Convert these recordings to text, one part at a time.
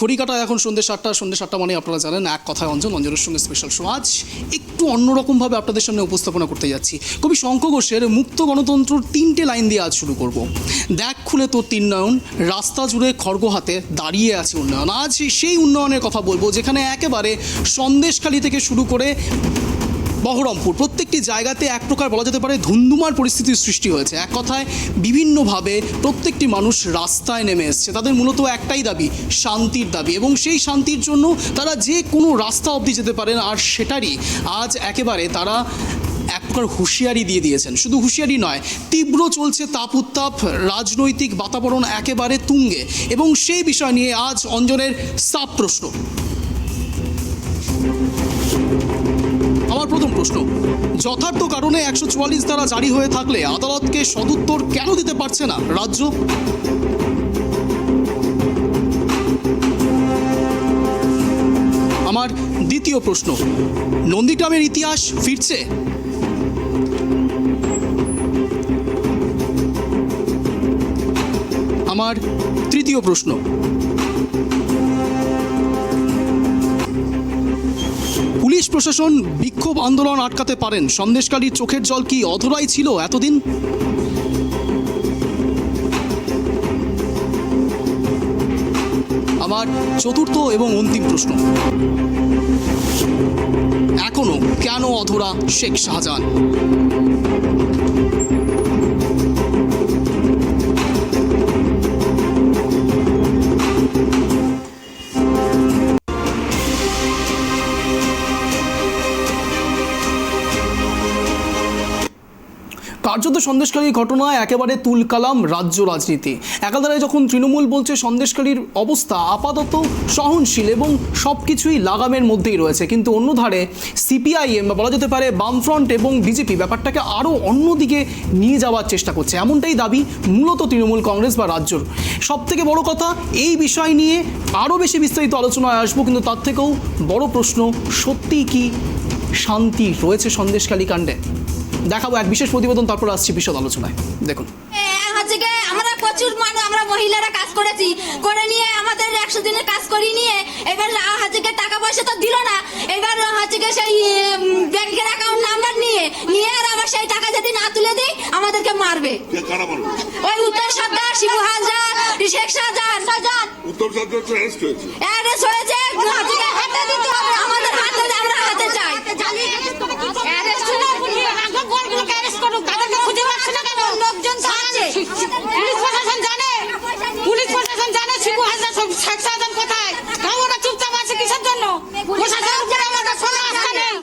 ঘড়িকাটা এখন সন্ধ্যে 7টা মানে আপনারা জানেন এক কথায় অঞ্জনের সঙ্গে স্পেশাল শো। আজ একটু অন্যরকমভাবে আপনাদের সামনে উপস্থাপনা করতে যাচ্ছি কবি শঙ্খ ঘোষের মুক্ত গণতন্ত্রর 3টে লাইন দিয়ে আজ শুরু করব। দেখ খুলে তোর 3 নয়ন, রাস্তা জুড়ে খড়গ হাতে দাঁড়িয়ে আছে উন্নয়ন। আজ সেই উন্নয়নের কথা বলবো যেখানে একেবারে সন্দেশখালী থেকে শুরু করে বহরমপুর প্রত্যেকটি জায়গাতে এক প্রকার বলা যেতে পারে ধুন্ধুমার পরিস্থিতির সৃষ্টি হয়েছে। এক কথায় বিভিন্নভাবে প্রত্যেকটি মানুষ রাস্তায় নেমে এসছে। তাদের মূলত একটাই দাবি, শান্তির দাবি, এবং সেই শান্তির জন্য তারা যে কোনো রাস্তা অবধি যেতে পারেন। আর সেটারই আজ একেবারে তারা এক প্রকার হুঁশিয়ারি দিয়ে দিয়েছেন। শুধু হুঁশিয়ারি নয়, তীব্র চলছে তাপ উত্তাপ, রাজনৈতিক বাতাবরণ একেবারে তুঙ্গে, এবং সেই বিষয় নিয়ে আজ অঞ্জনের সাব প্রশ্ন। আমার প্রথম প্রশ্ন, যথার্থ কারণে 144 ধারা জারি হয়ে থাকলে আদালতকে সদুত্তর কেন দিতে পারছে না রাজ্য? আমার দ্বিতীয় প্রশ্ন, নন্দীগ্রামের ইতিহাস ফিরছে? আমার তৃতীয় প্রশ্ন, পুলিশ প্রশাসন বিক্ষোভ আন্দোলন আটকাতে পারেন, সন্দেশখালীর চোখের জল কি অধরাই ছিল এতদিন? আমার চতুর্থ এবং অন্তিম প্রশ্ন, এখনো কেন অধরা শেখ শাহজাহান? কার্যত সন্দেশখালীর ঘটনায় একেবারে তুলকালাম রাজ্য রাজনীতি। একাধারে যখন তৃণমূল বলছে সন্দেশখালীর অবস্থা আপাতত সহনশীল এবং সব কিছুই লাগামের মধ্যেই রয়েছে, কিন্তু অন্যধারে সিপিআইএম বা বলা যেতে পারে বামফ্রন্ট এবং বিজেপি ব্যাপারটাকে আরও অন্যদিকে নিয়ে যাওয়ার চেষ্টা করছে, এমনটাই দাবি মূলত তৃণমূল কংগ্রেস বা রাজ্যর। সবথেকে বড় কথা, এই বিষয় নিয়ে আরও বেশি বিস্তারিত আলোচনায় আসবো, কিন্তু তার থেকেও বড় প্রশ্ন, সত্যিই কি শান্তি রয়েছে সন্দেশখালী কাণ্ডে? দেখাবো এক বিশেষ প্রতিবেদন, তারপর আসছি বিশদ আলোচনায়। দেখুন, আমরা প্রচুর আমরা মহিলারা কাজ করেছি, করে নিয়ে আমাদের 100 দিনের কাজ করি নিয়ে এবার টাকা পয়সা তো দিল না। এবার সেই ব্যাংকের অ্যাকাউন্ট নাম্বার নিয়ে আর আবার সেই টাকা যদি না তুলে দিই আমাদেরকে মারবে। ওই উত্তর সর্দার, শিবু হাজরা, শেখ শাহজাহান। উত্তর সর্দার অ্যারেস্ট হয়েছে, হাতে দিতে হবে, আমাদের হাতে, আমরা হাতে চাই। লোকজন জানে, পুলিশ প্রশাসন জানে শিবু হাজরা শেখ শাহজাহান কোথায়। ওরা চুপচাপ আছে কিসের জন্য? প্রশাসনের উপরে আমাদের কোনো আস্থা নেই,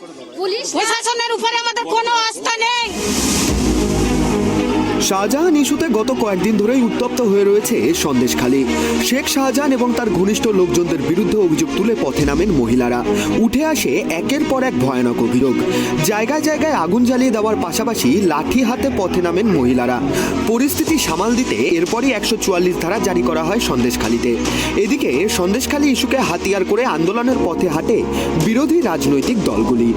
প্রশাসনের উপরে আমাদের কোনো আস্থা নেই। শাহজাহান ইস্যুতে গত কয়েকদিন ধরেই উত্তপ্ত হয়ে রয়েছে সন্দেশখালী। শেখ শাহজাহান এবং তার ঘনিষ্ঠ লোকজনদের বিরুদ্ধে অভিযোগ তুলে পথে নামেন মহিলারা। উঠে আসে একের পর এক ভয়ানক অভিযোগ। জায়গায় জায়গায় আগুন জ্বালিয়ে দেওয়ার পাশাপাশি লাঠি হাতে পথে নামেন মহিলারা। পরিস্থিতি সামাল দিতে এরপরই 144 ধারা জারি করা হয় সন্দেশখালীতে। এদিকে সন্দেশখালী ইস্যুকে হাতিয়ার করে আন্দোলনের পথে হাঁটে বিরোধী রাজনৈতিক দলগুলি।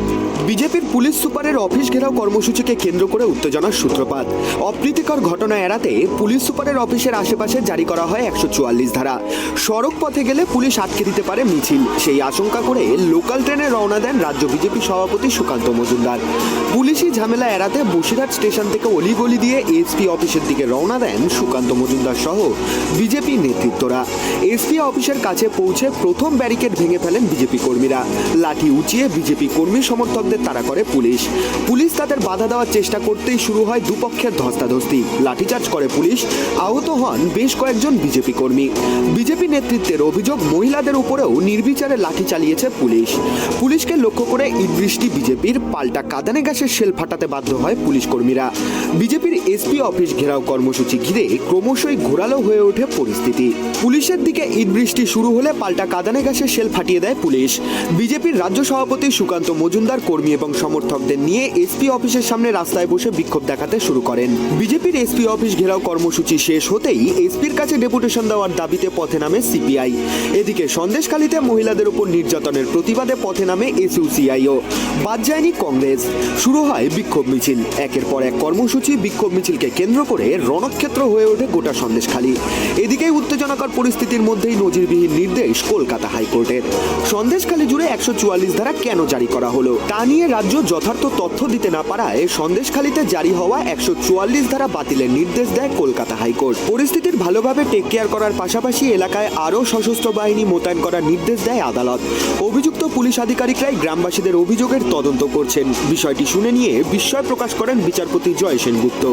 বিজেপির পুলিশ সুপারের অফিস ঘেরাও কর্মসূচিকে কেন্দ্র করে উত্তেজনার সূত্রপাত। অপ্রীতিকর ঘটনা এড়াতে পুলিশ সুপারের অফিসের আশেপাশে জারি করা হয় 144 ধারা। সড়ক পথে গেলে পুলিশ আটকে দিতে পারে মিছিল, সেই আশঙ্কা করে লোকাল ট্রেনে রওনা দেন রাজ্য বিজেপি সভাপতি সুকান্ত মজুমদার। পুলিশি ঝামেলা এড়াতে বসিরহাট স্টেশন থেকে অলিগলি দিয়ে এসপি অফিসের দিকে রওনা দেন সুকান্ত মজুমদার সহ বিজেপি নেতৃত্বরা। এসপি অফিসের কাছে পৌঁছে প্রথম ব্যারিকেড ভেঙে ফেলেন বিজেপি কর্মীরা। লাঠি উঁচিয়ে বিজেপি কর্মী সমর্থকদের তাড়া করে পুলিশ তাদের বাধা দেওয়ার চেষ্টা করতেই শুরু হয় দুপক্ষের ধস্তাধস্তি। লাঠিচার্জ করে পুলিশ, আহত হন বেশ কয়েকজন বিজেপি কর্মী। বিজেপি নেতৃত্বের অভিযোগ, মহিলাদের উপরেও নির্বিচারে লাঠি চালিয়েছে পুলিশকে লক্ষ্য করে ইট বৃষ্টি বিজেপির, পাল্টা কাঁদানে গ্যাসের শেল ফাটাতে বাধ্য হয় পুলিশ কর্মীরা। বিজেপির এসপি অফিস ঘেরাও কর্মসূচি ঘিরে ক্রমশই ঘোরালো হয়ে ওঠে পরিস্থিতি। পুলিশের দিকে ইট বৃষ্টি শুরু হলে পাল্টা কাঁদানে গ্যাসের শেল ফাটিয়ে দেয় পুলিশ। বিজেপির রাজ্য সভাপতি সুকান্ত মজুমদার কর্মী এবং সমর্থকদের নিয়ে এসপি অফিসের সামনে রাস্তায় বসে বিক্ষোভ দেখাতে শুরু করেন। বিজেপি বিজেপির এসপি অফিস ঘেরাও কর্মসূচি শেষ হতেই এসপির কাছে ডেপুটেশন দেওয়ার দাবিতে পথে নামে সিপিআই। এদিকে সন্দেশখালীতে মহিলাদের উপর নির্যাতনের প্রতিবাদে পথে নামে এসইউসিআইও। বাদ যায়নি কংগ্রেস। শুরু হয় বিক্ষোভ মিছিল। একের পর এক কর্মসূচি, বিক্ষোভ মিছিলকে কেন্দ্র করে রণক্ষেত্র হয়ে ওঠে গোটা সন্দেশখালী। এদিকে উত্তেজনাকর পরিস্থিতির মধ্যেই নজিরবিহীন নির্দেশ কলকাতা হাইকোর্টের। সন্দেশখালী জুড়ে 144 ধারা কেন জারি করা হলো তা নিয়ে রাজ্য যথার্থ তথ্য দিতে না পারায় সন্দেশখালীতে জারি হওয়া 144 ধারা বাতিলের নির্দেশ দেয় কলকাতা হাইকোর্ট। পরিস্থিতির ভালোভাবে টেক কেয়ার করার পাশাপাশি এলাকায় আরও সশস্ত্র বাহিনী মোতায়েন করার নির্দেশ দেয় আদালত। অভিযুক্ত পুলিশ আধিকারিকরাই গ্রামবাসীদের অভিযোগের তদন্ত করছেন। বিষয়টি শুনে নিয়ে বিস্ময় প্রকাশ করেন বিচারপতি জয় সেনগুপ্ত।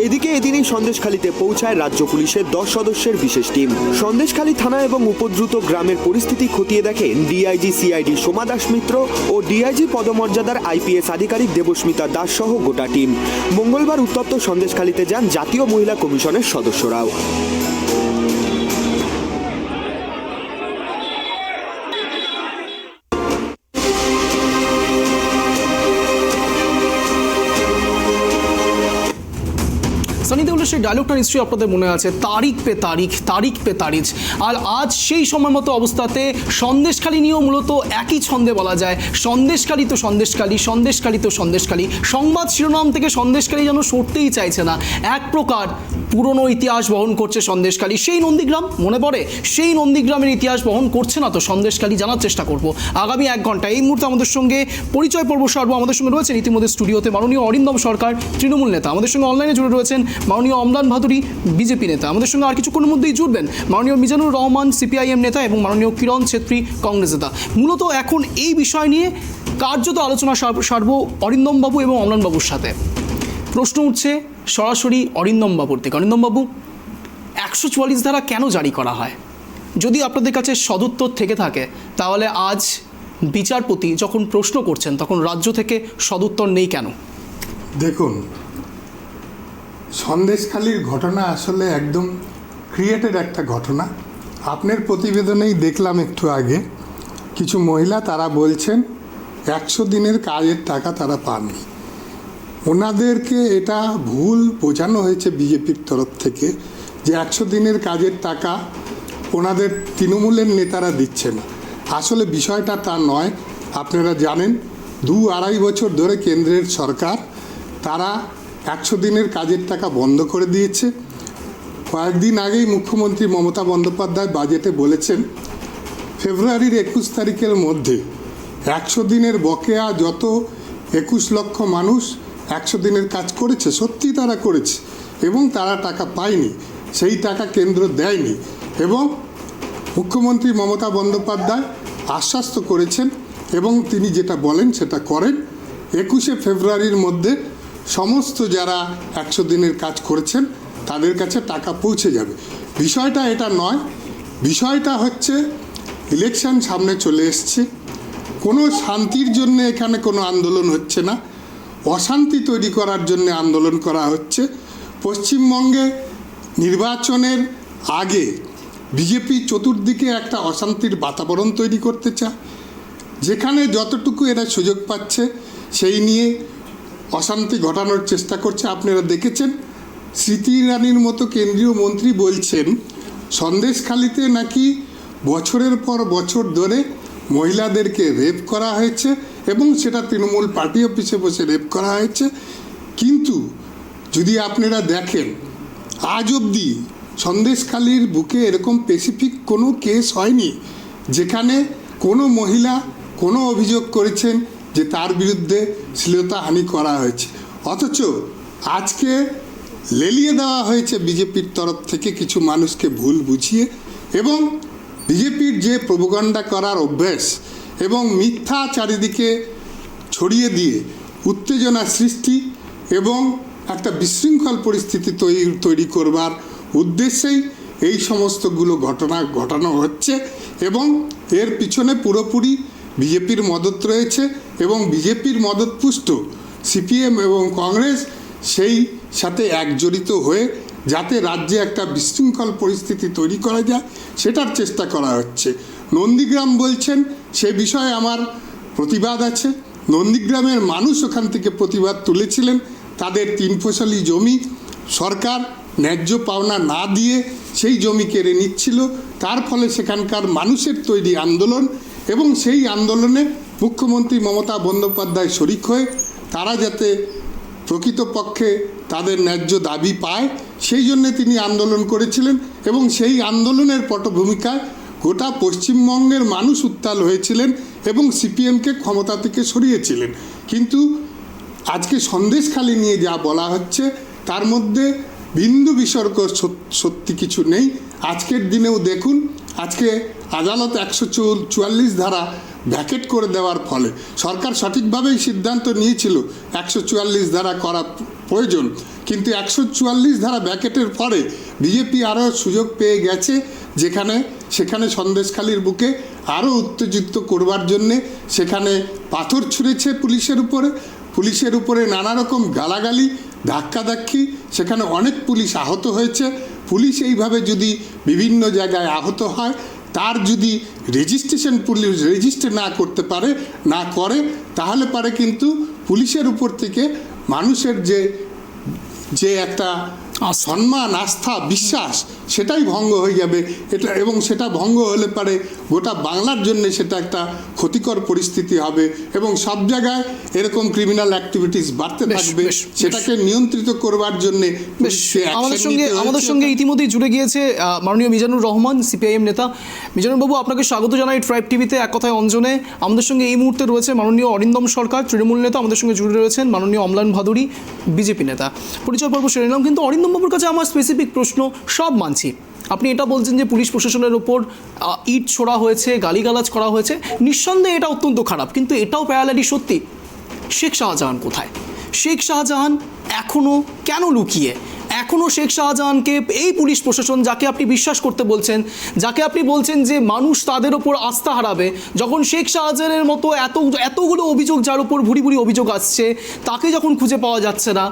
এদিকে এদিনই সন্দেশখালীতে পৌঁছায় রাজ্য পুলিশের 10 সদস্যের বিশেষ টিম। সন্দেশখালী থানা এবং উপদ্রুত গ্রামের পরিস্থিতি খতিয়ে দেখেন ডিআইজি সিআইডি সোমা দাস মিত্র ও ডিআইজি পদমর্যাদার আইপিএস আধিকারিক দেবস্মিতা দাস সহ গোটা টিম। মঙ্গলবার উত্তপ্ত সন্দেশখালীতে যান জাতীয় মহিলা কমিশনের সদস্যরাও। সানি দেওলের সেই ডায়লগটা নিশ্চয়ই আপনাদের মনে আছে, তারিখ পে তারিখ, তারিখ পে তারিখ। আর আজ সেই সময় মতো অবস্থাতে সন্দেশখালী নিয়েও মূলত একই ছন্দে বলা যায়, সন্দেশখালী তো সন্দেশখালী, সন্দেশখালী তো সন্দেশখালী। সংবাদ শিরোনাম থেকে সন্দেশখালী যেন সরতেই চাইছে না। এক প্রকার পুরনো ইতিহাস বহন করছে সন্দেশখালী। সেই নন্দীগ্রাম মনে পড়ে, সেই নন্দীগ্রামের ইতিহাস বহন করছে না তো সন্দেশখালী, জানার চেষ্টা করব আগামী 1 ঘন্টা। এই মুহূর্তে আমাদের সঙ্গে পরিচয় পর্ব সারবো। আমাদের সঙ্গে রয়েছেন ইতিমধ্যে স্টুডিওতে মাননীয় অরিন্দম সরকার, তৃণমূল নেতা। আমাদের সঙ্গে অনলাইনে জুড়ে রয়েছেন মাননীয় অম্লান ভাদুরী, বিজেপি নেতা। আমাদের সঙ্গে আর কিছুক্ষণের মধ্যেই জুড়বেন মাননীয় মিজানুর রহমান, সিপিআইএম নেতা, এবং মাননীয় কিরণ ছেত্রী, কংগ্রেস নেতা। মূলত এখন এই বিষয় নিয়ে কার্যত আলোচনা সারবো অরিন্দম বাবু এবং অম্লান বাবুর সাথে। প্রশ্ন উঠছে সরাসরি অরিন্দম বাবুর থেকে। অরিন্দম বাবু, 144 ধারা কেন জারি করা হয়? যদি আপনাদের কাছে সদুত্তর থেকে থাকে তাহলে আজ বিচারপতি যখন প্রশ্ন করছেন তখন রাজ্য থেকে সদুত্তর নেই কেন? দেখুন, সন্দেশখালীর ঘটনা আসলে একদম ক্রিয়েটেড একটা ঘটনা। আপনার প্রতিবেদনেই দেখলাম একটু আগে কিছু মহিলা তারা বলছেন 100 দিনের কাজের টাকা তারা পাননি। ওনাদেরকে এটা ভুল বোঝানো হয়েছে বিজেপির তরফ থেকে যে 100 দিনের কাজের টাকা ওনাদের তৃণমূলের নেতারা দিচ্ছে না। আসলে বিষয়টা তা নয়। আপনারা জানেন 2-2.5 বছর ধরে কেন্দ্রের সরকার তারা 100 দিনের কাজের টাকা বন্ধ করে দিয়েছে। কয়েকদিন আগেই মুখ্যমন্ত্রী মমতা বন্দ্যোপাধ্যায় বাজেটে বলেছেন ফেব্রুয়ারির 21 তারিখের মধ্যে 100 দিনের বকেয়া যত 21 লক্ষ মানুষ 100 দিনের কাজ করেছে, সত্যি তারা করেছে এবং তারা টাকা পায়নি, সেই টাকা কেন্দ্র দেয়নি। এবং মুখ্যমন্ত্রী মমতা বন্দ্যোপাধ্যায় আশ্বস্ত করেছেন এবং তিনি যেটা বলেন সেটা করেন। 21শে ফেব্রুয়ারির মধ্যে সমস্ত যারা 100 দিনের কাজ করেছেন তাদের কাছে টাকা পৌঁছে যাবে। বিষয়টা এটা নয়, বিষয়টা হচ্ছে ইলেকশন সামনে চলে এসছে। কোনো শান্তির জন্য এখানে কোনো আন্দোলন হচ্ছে না, অশান্তি তৈরি করার জন্য আন্দোলন করা হচ্ছে। পশ্চিমবঙ্গে নির্বাচনের আগে বিজেপি চতুর্দিকে একটা অশান্তির বাতাবরণ তৈরি করতে চায়, যেখানে যতটুকু এরা সুযোগ পাচ্ছে সেই নিয়ে অশান্তি ঘটানোর চেষ্টা করছে। আপনারা দেখেছেন স্মৃতি ইরানির মতো কেন্দ্রীয় মন্ত্রী বলছেন সন্দেশখালীতে নাকি বছরের পর বছর ধরে মহিলাদেরকে রেপ করা হয়েছে এবং সেটা তৃণমূল পার্টি অফিসে বসে রেপ করা হয়েছে। কিন্তু যদি আপনারা দেখেন আজ অবধি সন্দেশখালীর বুকে এরকম স্পেসিফিক কোনো কেস হয়নি যেখানে কোনো মহিলা কোনো অভিযোগ করেছেন যে তার বিরুদ্ধে শ্লীলতাহানি করা হয়েছে। অথচ আজকে লেলিয়ে দেওয়া হয়েছে বিজেপির তরফ থেকে কিছু মানুষকে ভুল বুঝিয়ে, এবং বিজেপির যে প্রোপাগান্ডা করার অভ্যাস এবং মিথ্যা চারিদিকে ছড়িয়ে দিয়ে উত্তেজনা সৃষ্টি এবং একটা বিশৃঙ্খল পরিস্থিতি তৈরি করবার উদ্দেশ্যেই এই সমস্তগুলো ঘটনা ঘটানো হচ্ছে এবং এর পিছনে পুরোপুরি বিজেপির মদত রয়েছে এবং বিজেপির মদতপুষ্ট সিপিএম এবং কংগ্রেস সেই সাথে একজড়িত হয়ে যাতে রাজ্যে একটা বিশৃঙ্খল পরিস্থিতি তৈরি করা যায় সেটার চেষ্টা করা হচ্ছে। নন্দীগ্রাম বলছেন, সে বিষয়ে আমার প্রতিবাদ আছে। নন্দীগ্রামের মানুষ ওখান থেকে প্রতিবাদ তুলেছিলেন, তাদের 3 ফসলি জমি সরকার ন্যায্য পাওনা না দিয়ে সেই জমি কেড়ে নিচ্ছিল। তার ফলে সেখানকার মানুষের তৈরি আন্দোলন এবং সেই আন্দোলনে মুখ্যমন্ত্রী মমতা বন্দ্যোপাধ্যায় শরিক হয়ে তারা যাতে প্রকৃতপক্ষে তাদের ন্যায্য দাবি পায় সেই জন্যে তিনি আন্দোলন করেছিলেন এবং সেই আন্দোলনের পটভূমিকায় গোটা পশ্চিমবঙ্গের মানুষ উত্তাল হয়েছিলেন এবং সিপিএমকে ক্ষমতা থেকে সরিয়েছিলেন। কিন্তু আজকে সন্দেশখালি নিয়ে যা বলা হচ্ছে তার মধ্যে বিন্দু বিসর্গ সত্যি কিছু নেই। আজকের দিনেও দেখুন, আজকে আদালত 144 ধারা ভ্যাকেট করে দেওয়ার ফলে সরকার সঠিকভাবেই সিদ্ধান্ত নিয়েছিল 144 ধারা করা প্রয়োজন, কিন্তু 144 ধারা ভ্যাকেটের পরে বিজেপি আরও সুযোগ পেয়ে গেছে সেখানে সন্দেশখালির বুকে আরও উত্তেজিত করবার জন্যে সেখানে পাথর ছুঁড়েছে পুলিশের উপরে নানা রকম গালাগালি ধাক্কাধাক্কি, সেখানে অনেক পুলিশ আহত হয়েছে। পুলিশ এইভাবে যদি বিভিন্ন জায়গায় আহত হয়, তার যদি পুলিশ রেজিস্টার না করে তাহলে পারে কিন্তু পুলিশের উপর থেকে মানুষের যে একটা সম্মান, আস্থা, বিশ্বাস সেটাই ভঙ্গ হয়ে যাবে। এবং সেটা ভঙ্গ হলে পারে গোটা বাংলার জন্য সেটা একটা ক্ষতিকর পরিস্থিতি হবে এবং সব জায়গায় এরকম ক্রিমিনাল অ্যাক্টিভিটিস বাড়তে থাকবে। সেটাকে নিয়ন্ত্রিত করবার জন্য আমাদের সঙ্গে ইতিমধ্যেই জুড়ে গিয়েছে মাননীয় মিজানুর রহমান, সিপিআইএম নেতা। মিজানুর বাবু, আপনাকে স্বাগত জানাই ট্রাইব টিভিতে এক কথায় অঞ্জনে। আমাদের সঙ্গে এই মুহূর্তে রয়েছে মাননীয় অরিন্দম সরকার, তৃণমূল নেতা। আমাদের সঙ্গে জুড়ে রয়েছেন মাননীয় অম্লান ভাদুরী, বিজেপি নেতা। পরিচয় পর্ব সেরে নিলাম, কিন্তু অরিন্দম বাবুর কাছে আমার স্পেসিফিক প্রশ্ন। সব মানছি, আপনি এটা বলছেন যে পুলিশ প্রশাসনের ওপর ইট ছোড়া হয়েছে, গালিগালাজ করা হয়েছে, নিঃসন্দেহে এটা অত্যন্ত খারাপ, কিন্তু এটাও প্যারালালি সত্যি। শেখ শাহজাহান কোথায়? শেখ শাহজাহান এখনও কেন লুকিয়ে? এখনও শেখ শাহজাহানকে এই পুলিশ প্রশাসন, যাকে আপনি বিশ্বাস করতে বলছেন, যাকে আপনি বলছেন যে মানুষ তাদের ওপর আস্থা হারাবে, যখন শেখ শাহজাহানের মতো এতগুলো অভিযোগ, যার ওপর ভুরি ভুরি অভিযোগ আসছে, তাকে যখন খুঁজে পাওয়া যাচ্ছে না,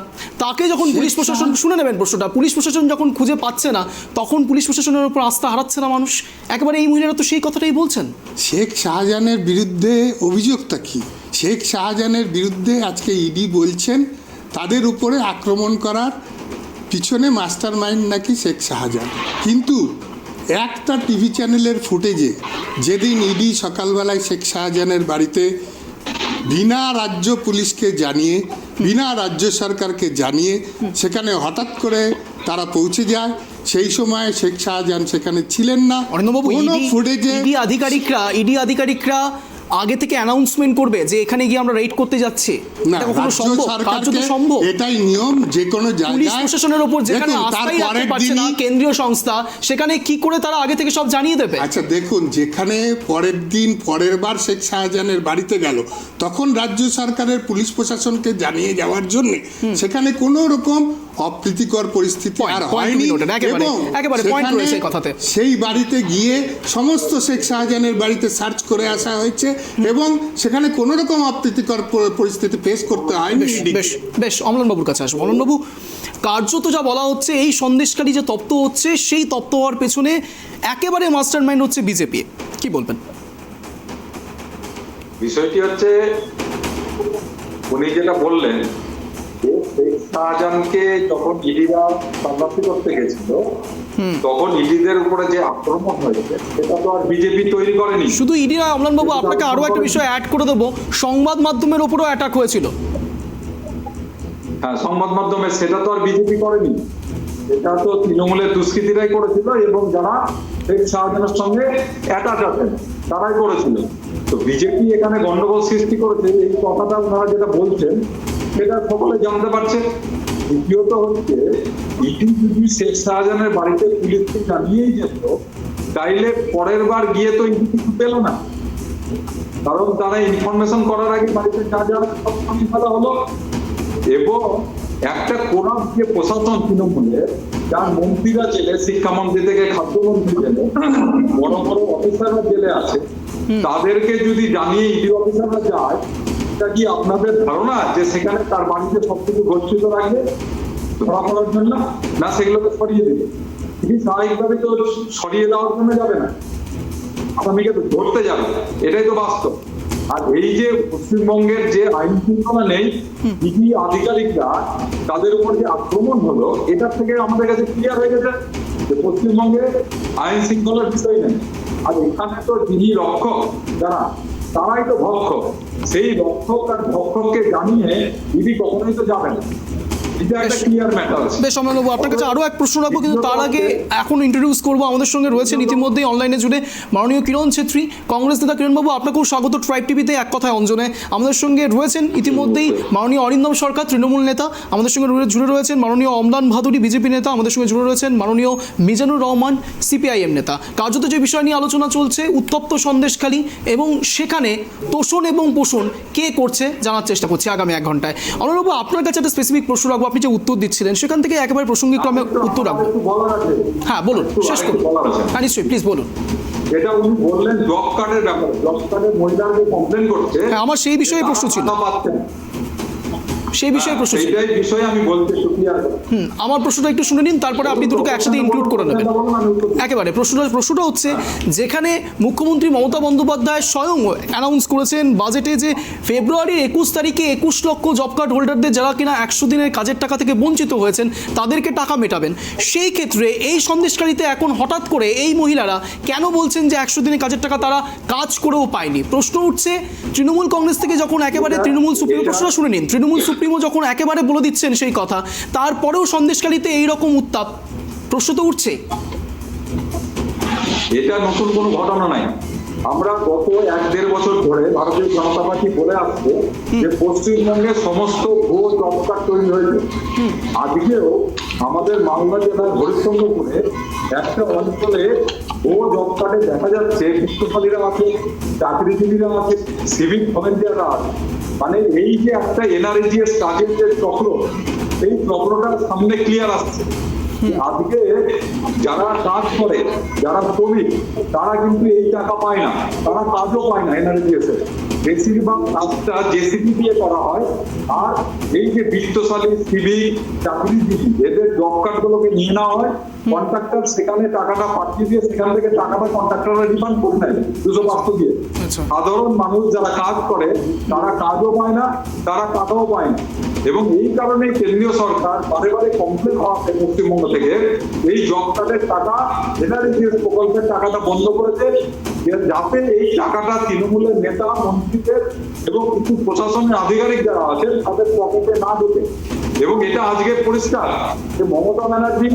তাকে যখন পুলিশ প্রশাসন, শুনে নেবেন প্রশ্নটা, পুলিশ প্রশাসন যখন খুঁজে পাচ্ছে না, তখন পুলিশ প্রশাসনের ওপর আস্থা হারাচ্ছে না মানুষ? একেবারে এই মহিলারা তো সেই কথাটাই বলছেন। শেখ শাহজাহানের বিরুদ্ধে অভিযোগটা কি? শেখ শাহজাহানের বিরুদ্ধে আজকে ইডি বলছেন তাদের উপরে আক্রমণ করার পিছনে মাস্টার মাইন্ড নাকি শেখ শাহজাহান। কিন্তু একটা টিভি চ্যানেলের ফুটেজে যেদিন ইডি সকালবেলায় শেখ শাহজাহানের বাড়িতে বিনা রাজ্য পুলিশকে জানিয়ে, বিনা রাজ্য সরকারকে জানিয়ে সেখানে হঠাৎ করে তারা পৌঁছে যায়, সেই সময় শেখ শাহজাহান সেখানে ছিলেন না। ফুটেজে ইডি আধিকারিকরা আগে থেকে অ্যানাউন্সমেন্ট করবে যে এখানে গিয়ে আমরা রেড করতে যাচ্ছি, না, এটাই নিয়ম। যে কোনো জায়গায় পুলিশ প্রশাসনের উপর যেখানে আস্থাই রাখতে পারছে না কেন্দ্রীয় সংস্থা, সেখানে কি করে তারা আগে থেকে সব জানিয়ে দেবে? আচ্ছা দেখুন, যেখানে পরের বার শেখ শাহজাহানের বাড়িতে গেল, তখন রাজ্য সরকারের পুলিশ প্রশাসনকে জানিয়ে যাওয়ার জন্য সেখানে কোনো রকম অপ্রীতিকর পরিস্থিতি আর হয়নি। সেই বাড়িতে গিয়ে সমস্ত শেখ শাহজাহানের বাড়িতে সার্চ করে আসা হয়েছে এবং সেখানে কোনো রকম অপ্রীতিকর পরিস্থিতি ফেস করতে হয়নি। বেশ, অমলানবাবুর কাছে আসবো। অমলানবাবু, কার্যত যা বলা হচ্ছে, এই সন্দেশকারী যে তপ্ত হচ্ছে, সেই তপ্ত হওয়ার পেছনে একেবারে মাস্টার মাইন্ড হচ্ছে বিজেপি, কি বলবেন? বিষয়টি হচ্ছে, উনি যেটা বললেন, শেখ শাহজাহানকে যখন ইডিরা তল্লাশি করতে গেছিল, তখন ইডিদের উপরে যে আক্রমণ হয়েছে সেটা তো আর বিজেপি তৈরি করেনি। শুধু ইডি নয় অমলানবাবু, আপনাকে আরো একটা বিষয় অ্যাড করে দেবো, সংবাদ মাধ্যমের উপরেও অ্যাটাক হয়েছিল। হ্যাঁ, সংবাদ মাধ্যমে, সেটা তো আর বিজেপি করেনি, এটা তো তৃণমূলের দুষ্কৃতীরাই করেছিল এবং যারা শেখ শাহজাহানের সঙ্গে অ্যাটাচ আছেন তারাই করেছিল। তো বিজেপি এখানে গন্ডগোল সৃষ্টি করেছে, এই কথাটা ওনারা যেটা বলছেন সেটা সকলে জানতে পারছে। দ্বিতীয়ত হচ্ছে, ইডি যদি শেখ শাহজাহানের বাড়িতে পুলিশকে জানিয়েই যেত, তাইলে পরের বার গিয়ে তো ইডি কিছু পেল না, কারণ তারা ইনফরমেশন করার আগে বাড়িতে যা যা সব ফেলা হলো। এবং একটা কোরআন যে প্রশাসন তৃণমূলের, যার মন্ত্রীরা জেলে, শিক্ষামন্ত্রী থেকে খাদ্যমন্ত্রী জেলে, বড় বড় অফিসাররা জেলে আছে, তাদেরকে যদি জানিয়ে ইডি অফিসাররা যায়, এটা কি আপনাদের ধারণা যে সেখানে তার বাড়িতে সবকিছু গচ্ছিত রাখবে ধরা পড়ার জন্য? না, সেগুলোকে সরিয়ে দেবে। তিনি স্বাভাবিকভাবে তো সরিয়ে দেওয়ার জন্য যাবে না, আসামিকে তো ধরতে যাবে, এটাই তো বাস্তব। আর এই যে পশ্চিমবঙ্গের যে আইন শৃঙ্খলা নেই, ইডি আধিকারিকরা তাদের উপর যে আক্রমণ হলো, এটার থেকে আমাদের কাছে ক্লিয়ার হয়ে গেছে যে পশ্চিমবঙ্গে আইন শৃঙ্খলার বিষয় নেই। আর এখানে তো যিনি রক্ষক যারা, তারাই তো ভক্ষক। সেই রক্ষক আর ভক্ষককে জানিয়ে ইডি কখনোই তো যাবে না। এটা একটা ক্লিয়ার ম্যাটার। বেশ অমলানবাবু, আপনার কাছে আরও এক প্রশ্ন রাখবো, কিন্তু তার আগে এখন ইন্ট্রোডিউস করবো আমাদের সঙ্গে রয়েছেন ইতিমধ্যেই অনলাইনে জুড়ে মাননীয় কিরণ ছেত্রী, কংগ্রেস নেতা। কিরণবাবু, আপনাকেও স্বাগত ট্রাইব টিভিতে এক কথায় অঞ্জনে। আমাদের সঙ্গে রয়েছেন ইতিমধ্যেই মাননীয় অরিন্দম সরকার, তৃণমূল নেতা। আমাদের সঙ্গে জুড়ে রয়েছেন মাননীয় অমলান ভাদুরী, বিজেপি নেতা। আমাদের সঙ্গে জুড়ে রয়েছেন মাননীয় মিজানুর রহমান, সিপিআইএম নেতা। কার্যত যে বিষয় নিয়ে আলোচনা চলছে, উত্তপ্ত সন্দেশখালী, এবং সেখানে তোষণ এবং পোষণ কে করছে জানার চেষ্টা করছি আগামী 1 ঘন্টায়। অমলানবাবু, আপনার কাছে একটা স্পেসিফিক প্রশ্ন রাখবো, আপনি যে উত্তর দিচ্ছিলেন সেখান থেকে একেবারে প্রসঙ্গিক ক্রমে উত্তর রাখবো। হ্যাঁ বলুন, শেষ করুন। হ্যাঁ নিশ্চয়ই, প্লিজ বলুন। এটা উনি বললেন জব কার্ডের ব্যাপারে, জব কার্ডের মহিলারা যে কমপ্লেন করছে, হ্যাঁ, আমার সেই বিষয়ে প্রশ্ন ছিল। সেই বিষয়ে প্রশ্ন ছিল। এইটাই বিষয়ে আমি বলতে শুকিয়ে আমার প্রশ্নটা একটু শুনে নিন, তারপরে আপনি দুটোকে একসাথে ইনক্লুড করে নেবেন। একেবারে প্রশ্নটা হচ্ছে, যেখানে মুখ্যমন্ত্রী মমতা বন্দ্যোপাধ্যায় স্বয়ং অ্যানাউন্স করেছেন বাজেটে যে ফেব্রুয়ারির 21 তারিখে 21 লক্ষ জব কার্ড হোল্ডারদের, যারা কিনা 100 দিনের কাজের টাকা থেকে বঞ্চিত হয়েছেন, তাদেরকে টাকা মেটাবেন। সেই ক্ষেত্রে এই সন্দেশকারীতে এখন হঠাৎ করে এই মহিলারা কেন বলছেন যে 100 দিনের কাজের টাকা তারা কাজ করেও পায়নি? প্রশ্ন উঠছে তৃণমূল কংগ্রেস থেকে, যখন একেবারে তৃণমূল সুপ্রিমো, প্রশ্নটা শুনে নিন, তৃণমূল সুপ্রিমো যখন একেবারে বলে দিচ্ছেন সেই কথা, তারপরেও সন্দেশকালীতে এইরকম উত্তাপ, প্রশ্ন তো উঠছে। এটা নতুন কোনো ঘটনা নাই। আমরা গত 1-1.5 বছর ধরে ভারতীয় জনতা পার্টি বলে আসছে যে পশ্চিমবঙ্গে সমস্ত ভুয়ো জব কার্ড তৈরি হয়েছে। আজকেও আমাদের মালদা জেলার হরিশ্চন্দ্রপুরে একটা অঞ্চলে ভুয়ো জব কার্ডে দেখা যাচ্ছে বিত্তশালীরা আছে, চাকরিজীবীরা আছে, সিভিক ভলেন্টিয়াররা আছে। মানে এই যে একটা এনআরএজিএস কাজের যে চক্র, এই চক্রটার সামনে ক্লিয়ার আসছে। আজকে যারা কাজ করে, যারা শ্রমিক, তারা কিন্তু এই টাকা পায় না, তারা কাজও পায় না এনআরএজিএস এর। বেশিরভাগ কাজটা জেসিবি দিয়ে করা হয়। আর এই যে বিত্তশালী সিভিক চাকরিজীবী, এদের জব কার্ড গুলোকে নিয়ে নেওয়া হয়, কন্ট্রাক্টর সেখানে টাকাটা পাঠিয়ে দিয়ে সেখান থেকে টাকাটা কন্ট্রাক্টররা রিফান্ড করে নেয় 205 দিয়ে। সাধারণ মানুষ যারা কাজ করে তারা কাজও পায় না, তারা টাকাও পায় না। এবং এই কারণে কেন্দ্রীয় সরকার বারে বারে কমপ্লেন হওয়াতে পশ্চিমবঙ্গ থেকে এই জব কার্ডের টাকা, এনআরএজিএস প্রকল্পের টাকাটা বন্ধ করেছে, যাতে এই টাকাটা তৃণমূলের নেতা মন্ত্রীদের এবং কিছু প্রশাসনের আধিকারিক যারা আছেন তাদের পকেটে না ঢোকে। এবং এটা আজকে পরিষ্কার যে মমতা ব্যানার্জি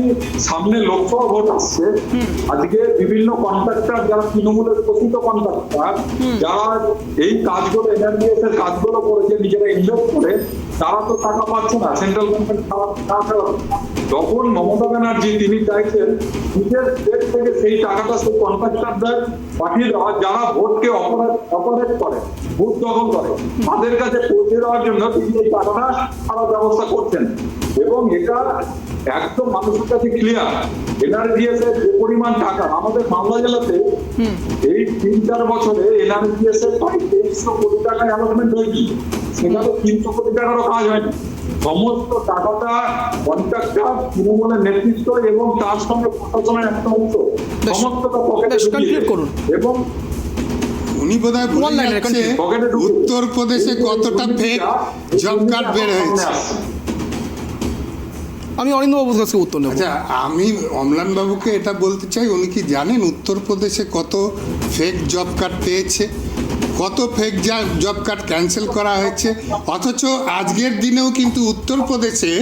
সামনে লোকসভা ভোট আসছে, আজকে বিভিন্ন কন্ট্রাক্টর যারা তৃণমূলের প্রকৃত কন্ট্রাক্টর, যারা এই কাজগুলো এনআরজিএস এর কাজগুলো করেছে নিজেরা ইনভেস্ট করে, তারা তো টাকা পাচ্ছে না, সেন্ট্রাল গভর্নমেন্ট। যখন মমতা ব্যানার্জি তিনি চাইছেন নিজের স্টেট থেকে সেই টাকাটা সেই কন্ট্রাক্টরদের পাঠিয়ে দেওয়া, যারা ভোটকে অপারেট করে, ভোট দখল করে, তাদের কাছে পৌঁছে দেওয়ার জন্য তিনি এই টাকাটা ছাড়ার ব্যবস্থা করছেন। এবং এটা একদম মানুষের কাছে ক্লিয়ার। এনআরজিএস এর যে পরিমাণ টাকা আমাদের মালদা জেলাতে এই 3-4 বছরে এনআরজিএস এর 2300 কোটি টাকা অ্যালটমেন্ট হয়েছে, সেখানে 300 কোটি টাকারও কাজ হয়নি। সমস্ত টাকাটা কন্ট্রাক্টর, তৃণমূলের নেতৃত্ব এবং তার সঙ্গে প্রশাসনের একটা অংশ সমস্তটা পকেটে করুন। এবং উনি বোধহয় বলে যাচ্ছে উত্তরপ্রদেশে কতটা ফেক জব কার্ড বের হয়েছে। আমি অরিন্দমবাবুর কাছে উত্তর নেব। আচ্ছা, আমি অমলানবাবুকে এটা বলতে চাই, উনি কি জানেন উত্তরপ্রদেশে কত ফেক জব কার্ড পেয়েছে, কত ফেক জব কার্ড ক্যান্সেল করা হয়েছে? অথচ আজকের দিনেও কিন্তু উত্তরপ্রদেশে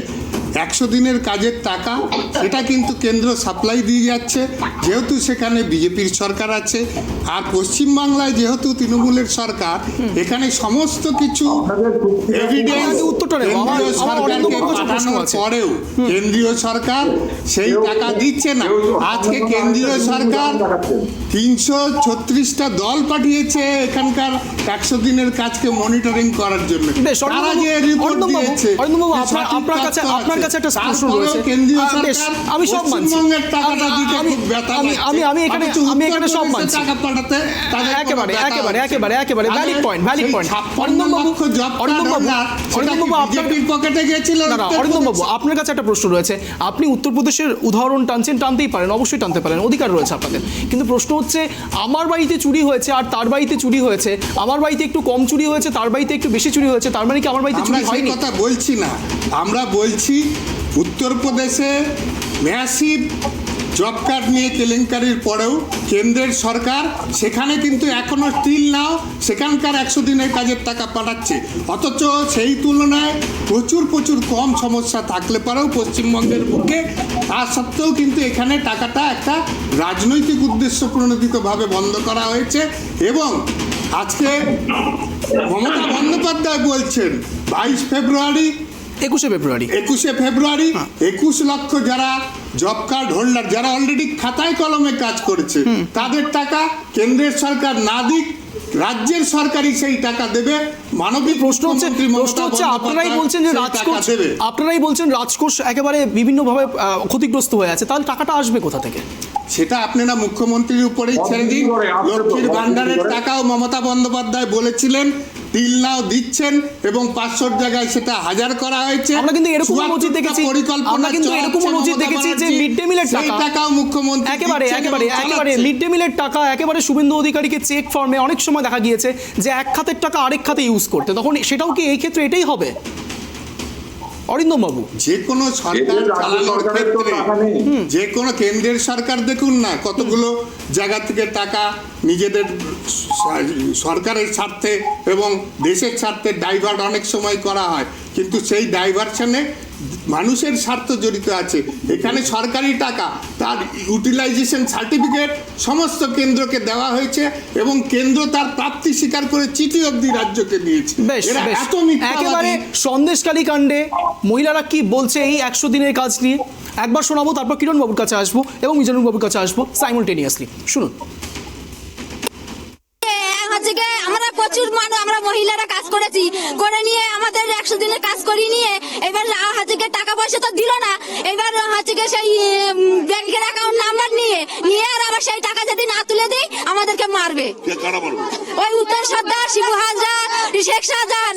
100 দিনের কাজের টাকা সেটা কিন্তু কেন্দ্র সাপ্লাই দিয়ে যাচ্ছে, যেহেতু সেখানে বিজেপির সরকার আছে। আর পশ্চিমবাংলায় যেহেতু তৃণমূলের সরকার, এখানে সমস্ত কিছু এভিডেন্স কেন্দ্রীয় সরকারকে পাঠানোর পরেও কেন্দ্রীয় সরকার সেই টাকা দিচ্ছে না। আজকে কেন্দ্রীয় সরকার 336টা দল পাঠিয়েছে এখানকার 100 দিনের কাজকে মনিটরিং করার জন্য। তারা যে রিপোর্ট দিয়েছে, আপনার আপনার কাছে একটা প্রশ্ন তারপরেও রয়েছে। কেন্দ্রীয় বেশ, সরকার আমি সব মানছি। পশ্চিমবঙ্গের টাকাটা দিতে আমি- খুব ব্যথা আমি- লাগছে। আমি- আমি এখানে- অথচ আমি এখানে সব উত্তরপ্রদেশে মানছি। টাকা পাঠাতে তাদের কোনো একেবারে ব্যথা একেবারে হচ্ছে না। একেবারে ভ্যালিড পয়েন্ট ভ্যালিড সেই পয়েন্ট 56 অরিন্দম বাবু লক্ষ job card অরিন্দম বাবু holder, সেটা অরিন্দম কি বাবু আপনার BJP র পকেটে গিয়েছিল না না অরিন্দম বাবু উত্তরপ্রদেশে? আপনার কাছে একটা প্রশ্ন রয়েছে। আপনি উত্তরপ্রদেশের উদাহরণ টানতেই পারেন, অবশ্যই টানতে পারেন, অধিকার রয়েছে আপনাদের। কিন্তু প্রশ্ন হচ্ছে আমার বাড়িতে চুরি হয়েছে আর তার বাড়িতে চুরি হয়েছে, আমার বাড়িতে একটু কম চুরি হয়েছে, তার বাড়িতে একটু বেশি চুরি হয়েছে, তার মানে কি আমার বাড়িতে আমরা চুরি সেই হয়নি? কথা বলছি না, আমরা বলছি উত্তরপ্রদেশে ম্যাসিভ জব কার্ড নিয়ে কেলেঙ্কারির পরেও কেন্দ্রের সরকার সেখানে কিন্তু এখনো স্টিল নাও সেখানকার 100 দিনের কাজের টাকা পাঠাচ্ছে, অথচ সেই তুলনায় প্রচুর কম সমস্যা থাকলে পরেও পশ্চিমবঙ্গের বুকে তা সত্ত্বেও কিন্তু এখানে টাকাটা একটা রাজনৈতিক উদ্দেশ্য প্রণোদিতভাবে বন্ধ করা হয়েছে। এবং আজকে মমতা বন্দ্যোপাধ্যায় বলছেন 22 ফেব্রুয়ারি 21শে ফেব্রুয়ারি 21 লক্ষ যারা জব কার্ড হোল্ডার, যারা অলরেডি খাতায় কলমে কাজ করেছে, তাদের টাকা কেন্দ্রের সরকার না দিক, রাজ্যের সরকারই সেই টাকা দেবে। মানবিক প্রশ্ন হচ্ছে আপনারাই বলছেন যে আপনারাই বলছেন রাজকোষ একেবারে বিভিন্নভাবে ক্ষতিগ্রস্ত হয়ে আছে, তাহলে টাকাটা আসবে কোথা থেকে? সেটা আপনারা মুখ্যমন্ত্রীর উপরেই ছেড়ে দিন। লক্ষ্মীর ভান্ডারের টাকাও মমতা বন্দ্যোপাধ্যায় বলেছিলেন তিল নাও দিচ্ছেন এবং 500 জায়গায় সেটা 1000 করা হয়েছে। আমরা কিন্তু এরকম নজির দেখেছি, আমরা কিন্তু এরকম নজির দেখেছি যে মিড ডে মিলের টাকাও মুখ্যমন্ত্রী একেবারে মিড ডে মিলের টাকা একেবারে শুভেন্দু অধিকারীকে চেক ফর্মে অনেক সময় দেখা গিয়েছে যে এক খাতের টাকা আরেক খাতে ইউজ করতে, তখন সেটাও কি এই ক্ষেত্রে এটাই হবে অরিন্দম বাবু? যে কোনো সরকার চালানোর ক্ষেত্রে যে কোনো কেন্দ্রের সরকার দেখুন না কতগুলো জায়গা থেকে টাকা নিজেদের সরকারের স্বার্থে এবং দেশের স্বার্থে ডাইভার্ট অনেক সময় করা হয়, কিন্তু সেই ডাইভারশনে মানুষের স্বার্থ জড়িত আছে। এখানে সরকারি টাকা তার ইউটিলাইজেশন সার্টিফিকেট সমস্ত কেন্দ্রকে দেওয়া হয়েছে এবং কেন্দ্র তার প্রাপ্তি স্বীকার করে চিঠি অবধি রাজ্যকে দিয়েছে। বেশ এরা বেশ, এত মিথ্যাবাদী। একেবারে সন্দেশখালী কাণ্ডে মহিলারা কি বলছে এই 100 দিনের কাজ নিয়ে একবার শোনাবো, তারপর কিরণ বাবুর কাছে আসবো এবং মিজানুর বাবুর কাছে আসবো সাইমultaneously। শুনুন। আমরা প্রচুর আমরা মহিলারা কাজ করেছি, করে নিয়ে আমাদের 100 দিনের কাজ করি নিয়ে এবার টাকা পয়সা তো দিল না, এবার সেই ব্যাংকের অ্যাকাউন্ট নাম্বার নিয়ে আর আবার সেই টাকা যদি না তুলে দিই আমাদেরকে মারবে। ওই উত্তর সর্দার, শিবু হাজরা, শেখ শাহজাহান।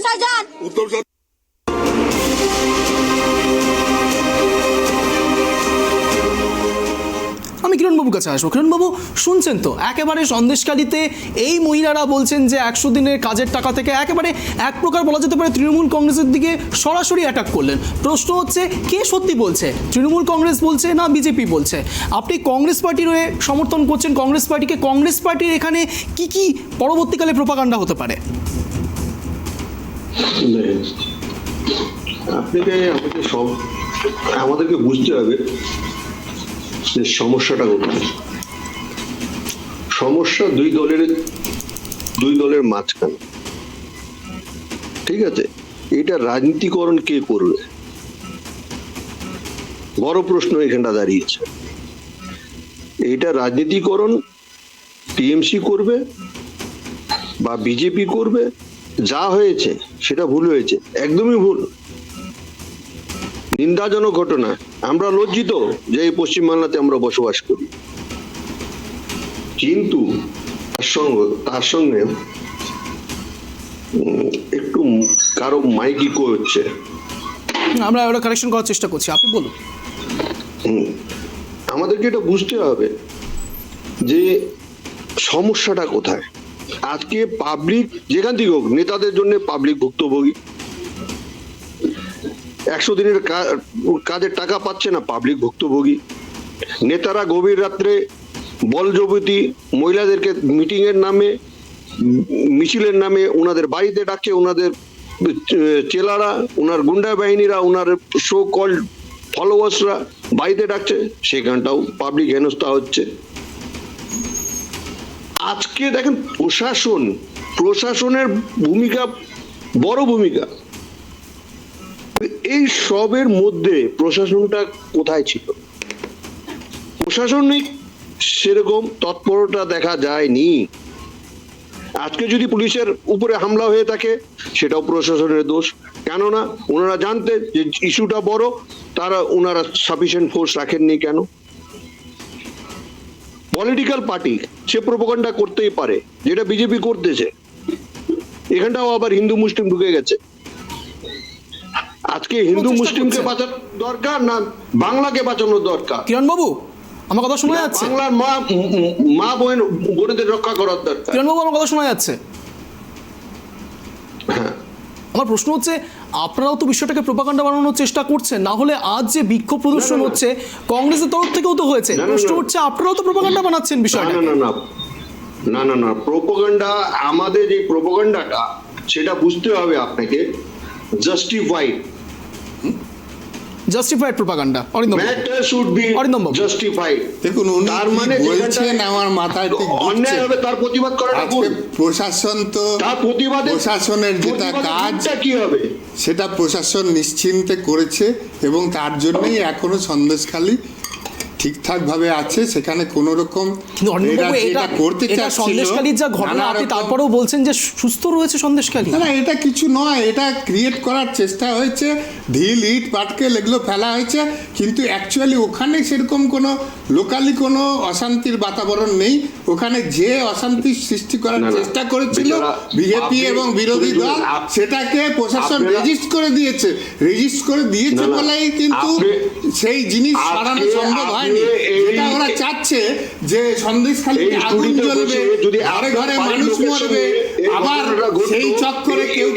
আমি কিরণবাবুর কাছে আসবো। কিরণবাবু শুনছেন তো, একেবারে সন্দেশখালীতে এই মহিলারা বলছেন যে 100 দিনের কাজের টাকা থেকে একেবারে এক প্রকার বলা যেতে পারে তৃণমূল কংগ্রেসের দিকে সরাসরি অ্যাটাক করলেন। প্রশ্ন হচ্ছে কে সত্যি বলছে, তৃণমূল কংগ্রেস বলছে না বিজেপি বলছে? আপনি কংগ্রেস পার্টির হয়ে সমর্থন করছেন কংগ্রেস পার্টিকে, কংগ্রেস পার্টির এখানে কি পরবর্তীকালে প্রোপাগান্ডা হতে পারে? আমাদেরকে বুঝতে হবে যে সমস্যাটা কোথায়। সমস্যা দুই দলের মাঝখানে, ঠিক আছে? এটা রাজনীতিকরণ কে করবে, বড় প্রশ্ন এখানটা দাঁড়িয়েছে। এটা রাজনীতিকরণ টিএমসি করবে বা বিজেপি করবে। যা হয়েছে সেটা ভুল হয়েছে, একদমই ভুল, নিন্দাজনক ঘটনা। আমরা লজ্জিত যে এই পশ্চিমবাংলাতে আমরা বসবাস করি, কিন্তু তার সঙ্গে একটু কারো মাইক ইকো হচ্ছে। আমরা ওটা কারেকশন করার চেষ্টা করছি, আপনি বলুন। আমাদেরকে এটা বুঝতে হবে যে সমস্যাটা কোথায়। আজকে পাবলিক যেখান থেকে হোক, নেতাদের জন্য পাবলিক ভুক্তভোগী। 100 দিনের কাজের টাকা পাচ্ছে না, পাবলিক ভুক্তভোগী। নেতারা গভীর রাত্রে বলজবতী মহিলাদেরকে মিটিং এর নামে, মিছিলের নামে ওনাদের বাড়িতে ডাকছে, ওনাদের চেলারা, ওনার গুন্ডা বাহিনীরা, ওনার শো কল ফলোয়ার্সরা বাড়িতে ডাকছে, সেখানটাও পাবলিক হেনস্থা হচ্ছে। আজকে দেখেন প্রশাসনের ভূমিকা, বড় ভূমিকা। এই সবের মধ্যে প্রশাসনটা কোথায় ছিল? প্রশাসনিক সেরকম তৎপরতা দেখা যায়নি। আজকে যদি পুলিশের উপরে হামলা হয়ে থাকে সেটাও প্রশাসনের দোষ। কেননা ওনারা জানতেন যে ইস্যুটা বড়, ওনারা সাফিসিয়েন্ট ফোর্স রাখেননি কেন? পলিটিক্যাল পার্টি সে প্রোপাগান্ডা করতেই পারে, যেটা বিজেপি করতেছে। এখানটাও আবার হিন্দু মুসলিম ঢুকে গেছে। আজকে হিন্দু মুসলিমকে বাঁচানো দরকার না বাংলাকে বাঁচানো দরকার? কিরণ বাবু, আমার কথা শোনা যাচ্ছে? বাংলার মা বোনেদের রক্ষা করার দরকার। কিরণ বাবু, আমার কথা শোনা যাচ্ছে? হ্যাঁ, আমার প্রশ্ন হচ্ছে, আপনারাও তো বিষয়টাকে প্রোপাগান্ডা বানানোর চেষ্টা করছেন, না হলে আজ যে বিক্ষোভ প্রদর্শন হচ্ছে কংগ্রেসের তরফ থেকেও তো হয়েছে। প্রশ্ন হচ্ছে আপনারাও তো প্রোপাগান্ডা বানাচ্ছেন বিষয়টা। না, প্রোপাগান্ডা, আমাদের এই প্রোপাগান্ডাটা সেটা বুঝতে হবে আপনাকে। Justified propaganda, Arindam matter should be justified. দেখুন, উনি তার কি মানে বলছেন আমার মাথায় ঠিক অন্যায় হবে তার প্রতিবাদ করাটা ভুল। আজকে প্রশাসন তো, তার প্রতিবাদে প্রশাসনের যেটা কাজ কি হবে সেটা প্রশাসন নিশ্চিন্তে করেছে এবং তার জন্যই এখনো সন্দেশখালী ঠিকঠাক ভাবে আছে। সেখানে কোনো রকম কিন্তু অরিন্দমবাবু, এটা সন্দেশখালীর যা ঘটনা, আপনি তারপরেও বলছেন যে সুস্থ রয়েছে সন্দেশখালী। না, এটা কিছু নয়, এটা ক্রিয়েট করার চেষ্টা হয়েছে, ঢিল ইট পাটকেল এগুলো ফেলা হয়েছে, কিন্তু অ্যাকচুয়ালি ওখানে সেরকম কোনো লোকালি কোনো অশান্তির বাতাবরণ নেই। ওখানে যে অশান্তি সৃষ্টি করার চেষ্টা করেছিল বিজেপি এবং বিরোধী দল, সেটাকে প্রশাসন রেজিস্ট করে দিয়েছে বলেই কিন্তু সেই জিনিস সরানো সম্ভব হয়। এটা ওরা চাচ্ছে যে সন্দেশখালীতে আগুন জ্বলবে, ঘরে ঘরে মানুষ মরবে, আবার সেই চক্করে কেউ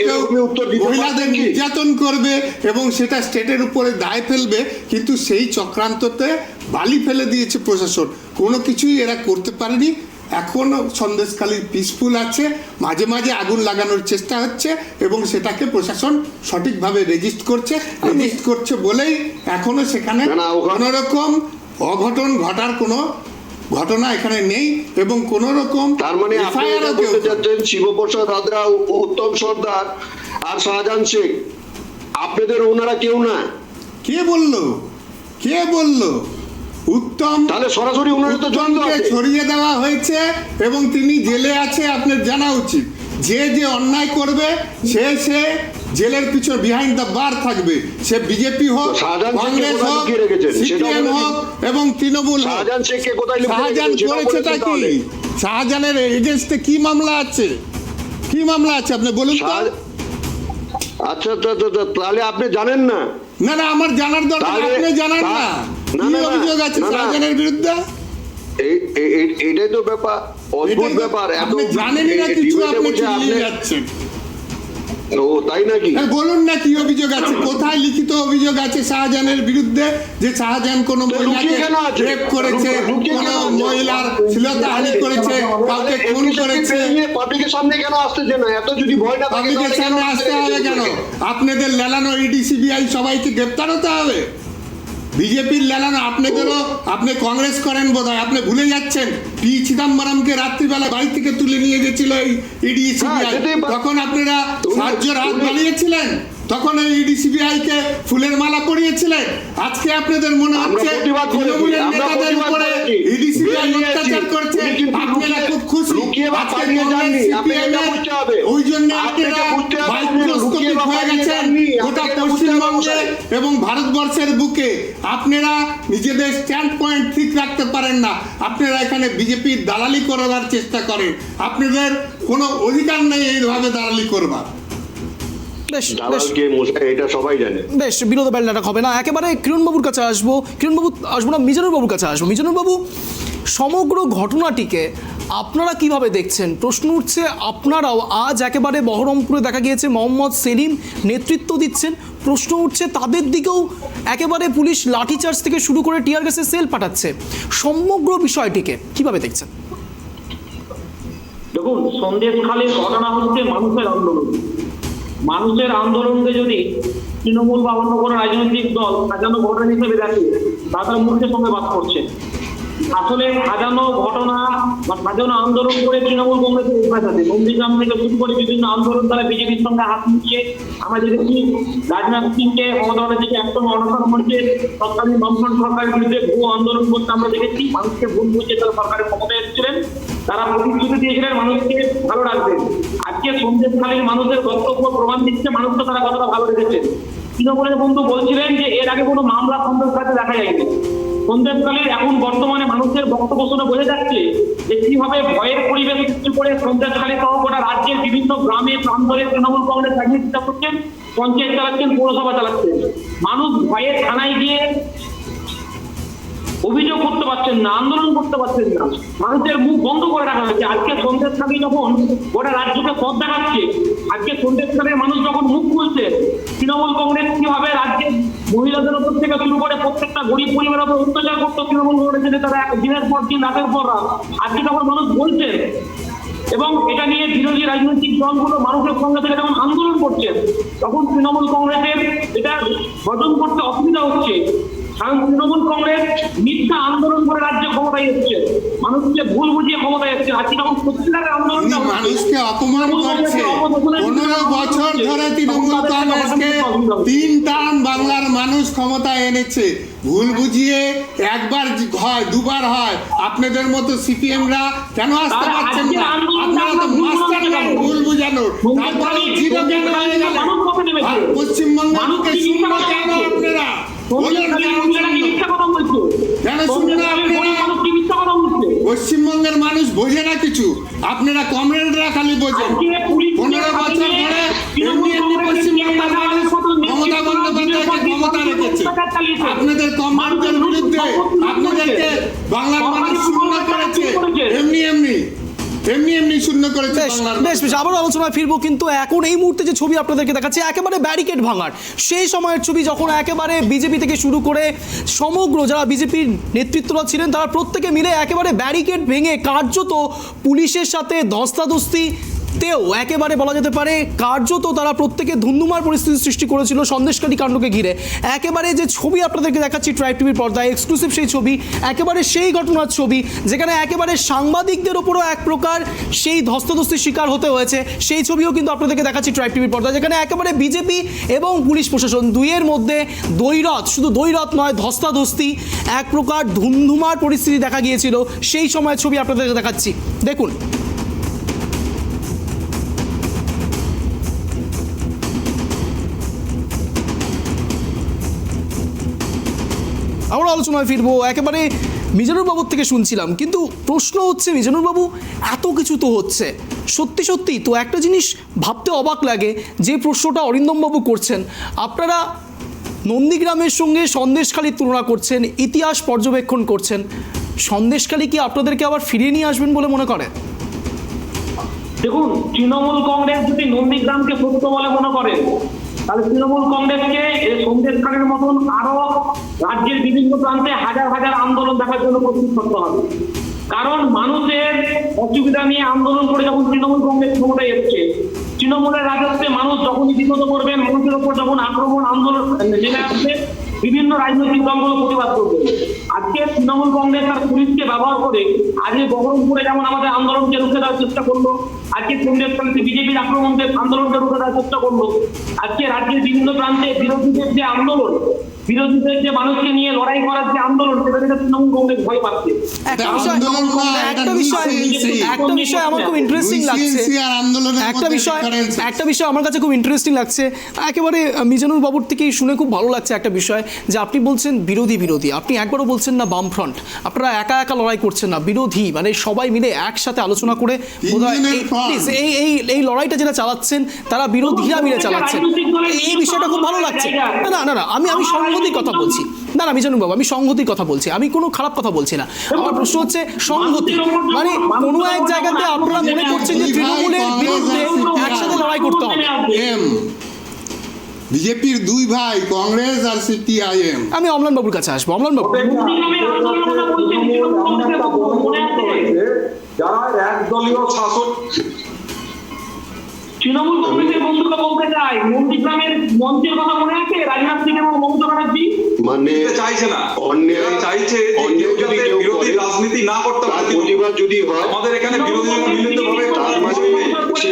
মহিলাদের নির্যাতন করবে এবং সেটা স্টেটের উপরে দায় ফেলবে। কিন্তু সেই চক্রান্ততে বালি ফেলে দিয়েছে প্রশাসন, কোনো কিছুই এরা করতে পারেনি। এখনো সন্দেশখালী পিসফুল আছে, মাঝে মাঝে আগুন লাগানোর চেষ্টা হচ্ছে এবং সেটাকে প্রশাসন সঠিকভাবে রেজিস্ট করছে বলেই এখনো সেখানে কোনো রকম অঘটন ঘটার কোনো ঘটনা এখানে নেই এবং কোন রকম। তার মানে আপনি এটা বলতে চাচ্ছেন শিবপ্রসাদ হাজরা, উত্তম সর্দার আর শাহজাহান শেখ আপনাদের ওনারা কেউ না? কে বললো? উত্তম, তাহলে সরাসরি ওনারা তো উত্তমকে ছড়িয়ে দেওয়া হয়েছে এবং তিনি জেলে আছে। আপনার জানা উচিত, যে অন্যায় করবে সে জেলের পিছনে বিহাইন্ড দ্য বার থাকবে। সে বিজেপি হোক, কংগ্রেস হোক, সিপিএম হোক এবং তৃণমূল হোক। শাহজাহান করেছেটা কি? শাহজাহানের এগেইনস্টে কি মামলা আছে আপনি বলুন তো? আচ্ছা, তাহলে আপনি জানেন না? না, আমার জানার দরকার, আপনি জানেন না কি অভিযোগ আছে শাহজাহানের বিরুদ্ধে? এটাই তো ব্যাপার, অদ্ভুত ব্যাপার। আপনি জানেনই না কিছু, আপনি চিনিয়ে যাচ্ছেন। ও তাই নাকি? বলুন না কি অভিযোগ আছে, কোথায় লিখিত অভিযোগ আছে শাহজাহানের বিরুদ্ধে যে শাহজাহান কোনো মহিলাকে রেপ করেছে, কোনো মহিলার শ্লীলতাহানি করেছে, কাউকে খুন করেছে? পাবলিকের সামনে কেন আসতেছে না? এত যদি ভয় না থাকে পাবলিকের সামনে আসতে হবে কেন? আপনাদের লেলানো ইডি সিবিআই সবাইকে গ্রেপ্তার হতে হবে? বিজেপির লেলানো আপনাদেরও, আপনি কংগ্রেস করেন বোধহয়, আপনি ভুলে যাচ্ছেন পি চিদম্বরমকে রাত্রিবেলা বাড়ি থেকে তুলে নিয়ে গেছিল এই ইডি সিবিআই। তখন আপনারা সাহায্যের হাত বাড়িয়েছিলেন, তখন এই ইডি সিবিআই কে ফুলের মালা পরিয়েছিলেন। আজকে আপনাদের মনে হচ্ছে তৃণমূলের নেতাদের উপরে ইডি সিবিআই অত্যাচার করছে, আপনারা খুব খুশি। আজকে ওই জন্য আপনারা মাইক্রোস্কোপিক হয়ে গেছেন গোটা পশ্চিমবঙ্গে এবং ভারতবর্ষের বুকে। আপনারা নিজেদের স্ট্যান্ড পয়েন্ট ঠিক রাখতে পারেন না, আপনারা এখানে বিজেপির দালালি করার চেষ্টা করেন। আপনাদের কোনো অধিকার নেই এইভাবে দালালি করবার। বেশ, বিরোধ বেলনাটা হবে না। একেবারে কিরণবাবুর কাছে আসবো না, মিজানুর বাবুর কাছে আসবো। মিজানুর বাবু, সমগ্র ঘটনাটিকে আপনারা কিভাবে দেখছেন? প্রশ্ন উঠছে, আপনারাও আজ একেবারে বহরমপুরে দেখা গিয়েছে মোহাম্মদ সেলিম নেতৃত্ব দিচ্ছেন, প্রশ্ন উঠছে তাদের দিকেও একেবারে পুলিশ লাঠিচার্জ থেকে শুরু করে টিয়ার গ্যাসের সেল পাঠাচ্ছে। সমগ্র বিষয়টিকে কিভাবে দেখছেন? দেখুন, সন্দেশখালীর ঘটনা হচ্ছে মানুষের আন্দোলনকে যদি তৃণমূল বা অন্য কোনো রাজনৈতিক দল সাজানো ঘটনা হিসেবে দেখে, তাদের মুখের সঙ্গে বাদ করছে। আসলে সাজানো ঘটনা বা সাজানো আন্দোলন করে তৃণমূল কংগ্রেসের অভ্যাস আছে। নন্দীগ্রাম থেকে শুরু করে বিভিন্ন আন্দোলন তারা বিজেপির সঙ্গে হাত মিশিয়ে আমরা দেখেছি রাজনাথ সিংকে, মমতা ব্যানার্জিকে একদম অনশন মঞ্চে সরকারি বামফ্রন্ট সরকারের বিরুদ্ধে ভুয়ো আন্দোলন করতে আমরা দেখেছি। মানুষকে ভুল বুঝে তারা সরকারের ক্ষমতায় এসেছিলেন, তারা প্রতিশ্রুতি দিয়েছিলেন মানুষকে ভালো রাখবেন। আজকে আজকে সন্দেশখালীর মানুষের বক্তব্য প্রমাণ দিচ্ছে মানুষ তো তারা কতটা ভালো রেখেছে। তৃণমূলের বন্ধু বলছিলেন যে এর আগে কোনো মামলা সন্দেশখালীতে দেখা যায়নি। সন্দেশখালীর এখন বর্তমানে মানুষের বক্তব্য শুনে বোঝা যাচ্ছে যে কিভাবে ভয়ের পরিবেশ সৃষ্টি করে সন্দেশখালী সহ গোটা রাজ্যের বিভিন্ন গ্রামে প্রান্তরে তৃণমূল কংগ্রেস রাজনীতি করছেন, পঞ্চায়েত চালাচ্ছেন, পৌরসভা চালাচ্ছেন। মানুষ ভয়ে থানায় গিয়ে অভিযোগ করতে পারছেন না, আন্দোলন করতে পারছেন না, মানুষের মুখ বন্ধ করে রাখা হয়েছে। আজকে সন্দেশখালী যখন গোটা রাজ্যকে পথ দেখাচ্ছে, আজকে সন্দেশখালীর মানুষ যখন মুখ খুলছে, তৃণমূল কংগ্রেস কিভাবে রাজ্যের মহিলাদের উপর থেকে শুরু করে প্রত্যেকটা গরিব পরিবারের উপর অত্যাচার করতো তৃণমূল কংগ্রেসের তারা দিনের পর দিন, রাতের পর রাত, আজকে তখন মানুষ বলছেন এবং এটা নিয়ে বিরোধী রাজনৈতিক দলগুলো মানুষের সঙ্গে থেকে যখন আন্দোলন করছেন, তখন তৃণমূল কংগ্রেসের এটা হজম করতে অসুবিধা হচ্ছে। কারণ তৃণমূল কংগ্রেস মিথ্যা আন্দোলন করে রাজ্য ক্ষমতায় এসেছে, মানুষকে ভুল বুঝিয়ে ক্ষমতায় এসেছে। আজকে যখন সত্যিকারের আন্দোলনটা হচ্ছে, মানুষকে অপমান করছে। 15 বছর ধরে তৃণমূল কংগ্রেসকে 3 টার্ম বাংলার মানুষ ক্ষমতায় এনেছে। ভুল বুঝিয়ে একবার হয়, দুবার হয়। আপনাদের মতো সিপিএমরা কেন আসতে পারছেন না? আপনারা তো মাস্টার ভুল বুঝানোর। তারপরে জিরো কেন হয়ে গেল? পশ্চিমবঙ্গের মুখে শূন্য কেন আপনারা? পশ্চিমবঙ্গের মানুষ বোঝে না কিছু, আপনারা কমরেডরা খালি বোঝেন। 15 বছর ধরে এমনি এমনি পশ্চিমবঙ্গের মানুষ মমতা বন্দ্যোপাধ্যায়কে ক্ষমতা রেখেছে। আপনাদের কমরেডদের বিরুদ্ধে আপনাদেরকে বাংলার মানুষ শূন্য করেছে, এমনি এমনি শূন্য করেছে বাংলার মানুষ। বেশ আবারও আলোচনায় ফিরবো, কিন্তু এখন এই মুহূর্তে যে ছবি আপনাদেরকে দেখাচ্ছে একেবারে ব্যারিকেড ভাঙার সেই সময়ের ছবি, যখন একেবারে বিজেপি থেকে শুরু করে সমগ্র যারা বিজেপির নেতৃত্বরা ছিলেন তারা প্রত্যেকে মিলে একেবারে ব্যারিকেড ভেঙে কার্যত পুলিশের সাথে ধস্তাধস্তি তেও একেবারে বলা যেতে পারে কার্যত তারা প্রত্যেকে ধুন্ধুমার পরিস্থিতি সৃষ্টি করেছিল সন্দেশকারী কাণ্ডকে ঘিরে। একেবারে যে ছবি আপনাদেরকে দেখাচ্ছি ট্রাইব টিভির পর্দায় এক্সক্লুসিভ সেই ছবি, একেবারে সেই ঘটনার ছবি যেখানে একেবারে সাংবাদিকদের ওপরও এক প্রকার সেই ধস্তাধস্তির শিকার হতে হয়েছে, সেই ছবিও কিন্তু আপনাদেরকে দেখাচ্ছি ট্রাইব টিভির পর্দায়, যেখানে একেবারে বিজেপি এবং পুলিশ প্রশাসন দুইয়ের মধ্যে দ্বৈরথ, শুধু দ্বৈরথ নয় ধস্তাধস্তি, এক প্রকার ধুমধুমার পরিস্থিতি দেখা গিয়েছিল। সেই সময়ের ছবি আপনাদেরকে দেখাচ্ছি, দেখুন। আমরা আলোচনায় ফিরবো, একেবারে মিজানুর বাবুর থেকে শুনছিলাম, কিন্তু প্রশ্ন হচ্ছে মিজানুর বাবু এত কিছু তো হচ্ছে, সত্যি সত্যি তো একটা জিনিস ভাবতে অবাক লাগে, যে প্রশ্নটা অরিন্দম বাবু করছেন, আপনারা নন্দীগ্রামের সঙ্গে সন্দেশখালীর তুলনা করছেন, ইতিহাস পর্যবেক্ষণ করছেন, সন্দেশখালী কি আপনাদেরকে আবার ফিরিয়ে নিয়ে আসবেন বলে মনে করেন? দেখুন, তৃণমূল কংগ্রেস যদি নন্দীগ্রামকে সত্য বলে মনে করে, তাহলে তৃণমূল কংগ্রেসকে সন্দেশখালীর মতন আরো রাজ্যের বিভিন্ন প্রান্তে হাজার হাজার আন্দোলন দেখার জন্য প্রস্তুত করতে হবে। কারণ মানুষের অসুবিধা নিয়ে আন্দোলন করে যখন তৃণমূল কংগ্রেস ক্ষমতায় এসেছে, তৃণমূলের রাজত্বে মানুষ যখনই বিপদ করবেন, মানুষের উপর যখন আক্রমণ আন্দোলন নেমে আসবে, বিভিন্ন রাজনৈতিক দলগুলো প্রতিবাদ করবে। আজকে তৃণমূল কংগ্রেস আর পুলিশকে ব্যবহার করে আজকে বহরমপুরে যেমন আমাদের আন্দোলনকে রুখে দেওয়ার চেষ্টা করলো, আজকে সন্দেশখালীতে বিজেপির আন্দোলনকে রুখে দেওয়ার চেষ্টা করলো, আজকে রাজ্যের বিভিন্ন প্রান্তে বিরোধীদের যে আন্দোলন, বিরোধীদের যে মানুষকে নিয়ে লড়াই করার যে আন্দোলন, সেটা থেকে তৃণমূল কংগ্রেস ভয় পাচ্ছে। একটা বিষয় আমার খুব ইন্টারেস্টিং লাগছে, একটা বিষয় আমার কাছে খুব ইন্টারেস্টিং লাগছে, একেবারে মিজানুর বাবুর থেকেই শুনে খুব ভালো লাগছে একটা বিষয়, যে আপনি বলছেন বিরোধী, আপনি একবারও বলছেন না বামফ্রন্ট, আপনারা একা একা লড়াই করছেন না, বিরোধী মানে সবাই মিলে একসাথে আলোচনা করে এই লড়াইটা যেটা চালাচ্ছেন তারা বিরোধীরা মিলে চালাচ্ছেন, এই বিষয়টা খুব ভালো লাগছে। না না না, আমি সংহতির কথা বলছি না, মিজানুর বাবু, আমি সংহতির কথা বলছি, আমি কোনো খারাপ কথা বলছি না। আমার প্রশ্ন হচ্ছে সংহতি মানে কোনো এক জায়গাতে আপনারা মনে করছেন যে তৃণমূলের বিরুদ্ধে একসাথে লড়াই করতে হবে। বিজেপির দুই ভাই কংগ্রেস আর সিপিআইএম। আমি অমলান বাবুর কাছে আসবো। অমলান বাবু, যারা একদলীয় শাসক তৃণমূল কংগ্রেসের বন্ধুকে বলতে চাই, নন্দীগ্রামের মঞ্চের কথা মনে আছে? রাজনাথ সিং এবং মমতা ব্যানার্জি মানে চাইছে না, চাইছে বিরোধী রাজনীতি না করতে পারে, প্রতিবাদ যদি হয় আমাদের এখানে বিরোধী মিলিত ভাবে তার মানে সে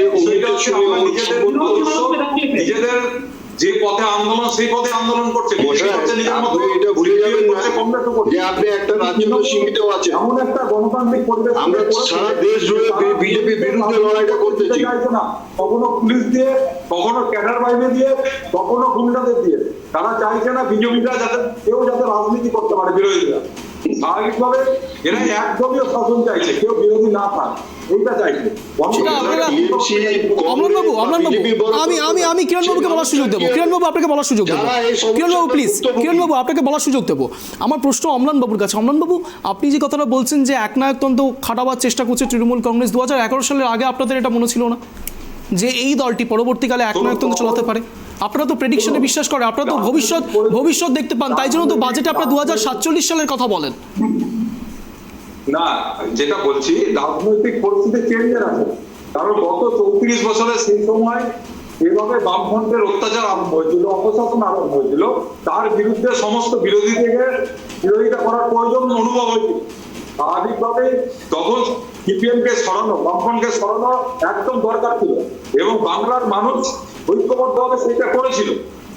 নিজেদের যে পথে আন্দোলন সেই পথে আন্দোলন করছে। বিজেপি করছে নিজের মতো, আপনি এটা ভুলে যাবেন না কংগ্রেসও করছে। যে আপনি একটা রাজ্য তো সীমিত আছে। এমন একটা গণতান্ত্রিক পরিবেশ আমরা সারা দেশ জুড়ে বিজেপি বিরুদ্ধে লড়াইটা করতেছি। চাইছে না, কখনো পুলিশ দিয়ে, কখনো ক্যাডার বাহিনী দিয়ে, কখনো গুন্ডাদের দিয়ে। তারা চাইছে না বিজেপিরা যাতে কেউ যাতে রাজনীতি করতে পারে, বিরোধীরা। স্বাভাবিকভাবে এরা একদমই শাসন চাইছে, কেউ বিরোধী না থাক, এইটা চাইছে। সেটা আপনারা- অমলানবাবু, আমি কিরণবাবুকে বলার সুযোগ দেবো। কিরণবাবু আপনাকে বলার সুযোগ দেবো। কিরণবাবু প্লিজ, কিরণবাবু আপনাকে বলার সুযোগ দেবো। আমার প্রশ্ন অমলানবাবুর কাছে। অমলানবাবু, আপনি যে কথাটা বলছেন যে একনায়কতন্ত্র খাটাবার চেষ্টা করছে তৃণমূল কংগ্রেস, 2011 সালের আগে আপনাদের এটা মনে ছিল না যে এই দলটি পরবর্তীকালে একনায়কতন্ত্র চালাতে পারে? আপনারা তো প্রেডিকশনে বিশ্বাস করেন, আপনারা তো ভবিষ্যৎ দেখতে পান, তাই জন্য তো বাজেটে আপনারা 2047 সালের কথা বলেন। না, যেটা বলছি রাজনৈতিক পরিস্থিতি চেঞ্জের আছে। কারণ গত 34 বছরে সেই সময় এভাবে বামফ্রন্টের অত্যাচার আরম্ভ হয়েছিল, অপশাসন আরম্ভ হয়েছিল, তার বিরুদ্ধে সমস্ত বিরোধিতা করার প্রয়োজন অনুভব হয়েছিল। স্বাভাবিকভাবে তখন সিপিএমকে সরানো, বামফ্রন্টকে সরানো একদম দরকার ছিল এবং বাংলার মানুষ ঐক্যবদ্ধভাবে সেটা করেছিল।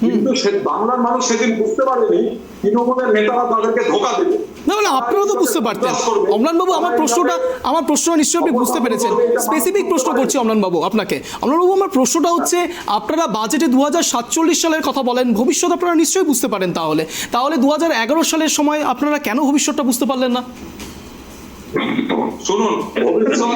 কিন্তু বাংলার মানুষ সেদিন বুঝতে পারেনি তৃণমূলের নেতারা তাদেরকে ধোঁকা দেবে। না, আপনারা তো বুঝতে পারতেন। অমলানবাবু, আমার প্রশ্নটা নিশ্চয়ই আপনি বুঝতে পেরেছেন। স্পেসিফিক প্রশ্ন করছি অমলানবাবু আপনাকে। অমলানবাবু, আমার প্রশ্নটা হচ্ছে, আপনারা বাজেটে 2047 সালের কথা বলেন, ভবিষ্যৎ আপনারা নিশ্চয়ই বুঝতে পারেন। তাহলে 2011 সালের সময় আপনারা কেন ভবিষ্যৎটা বুঝতে পারলেন না? শুনুন, ভবিষ্যৎ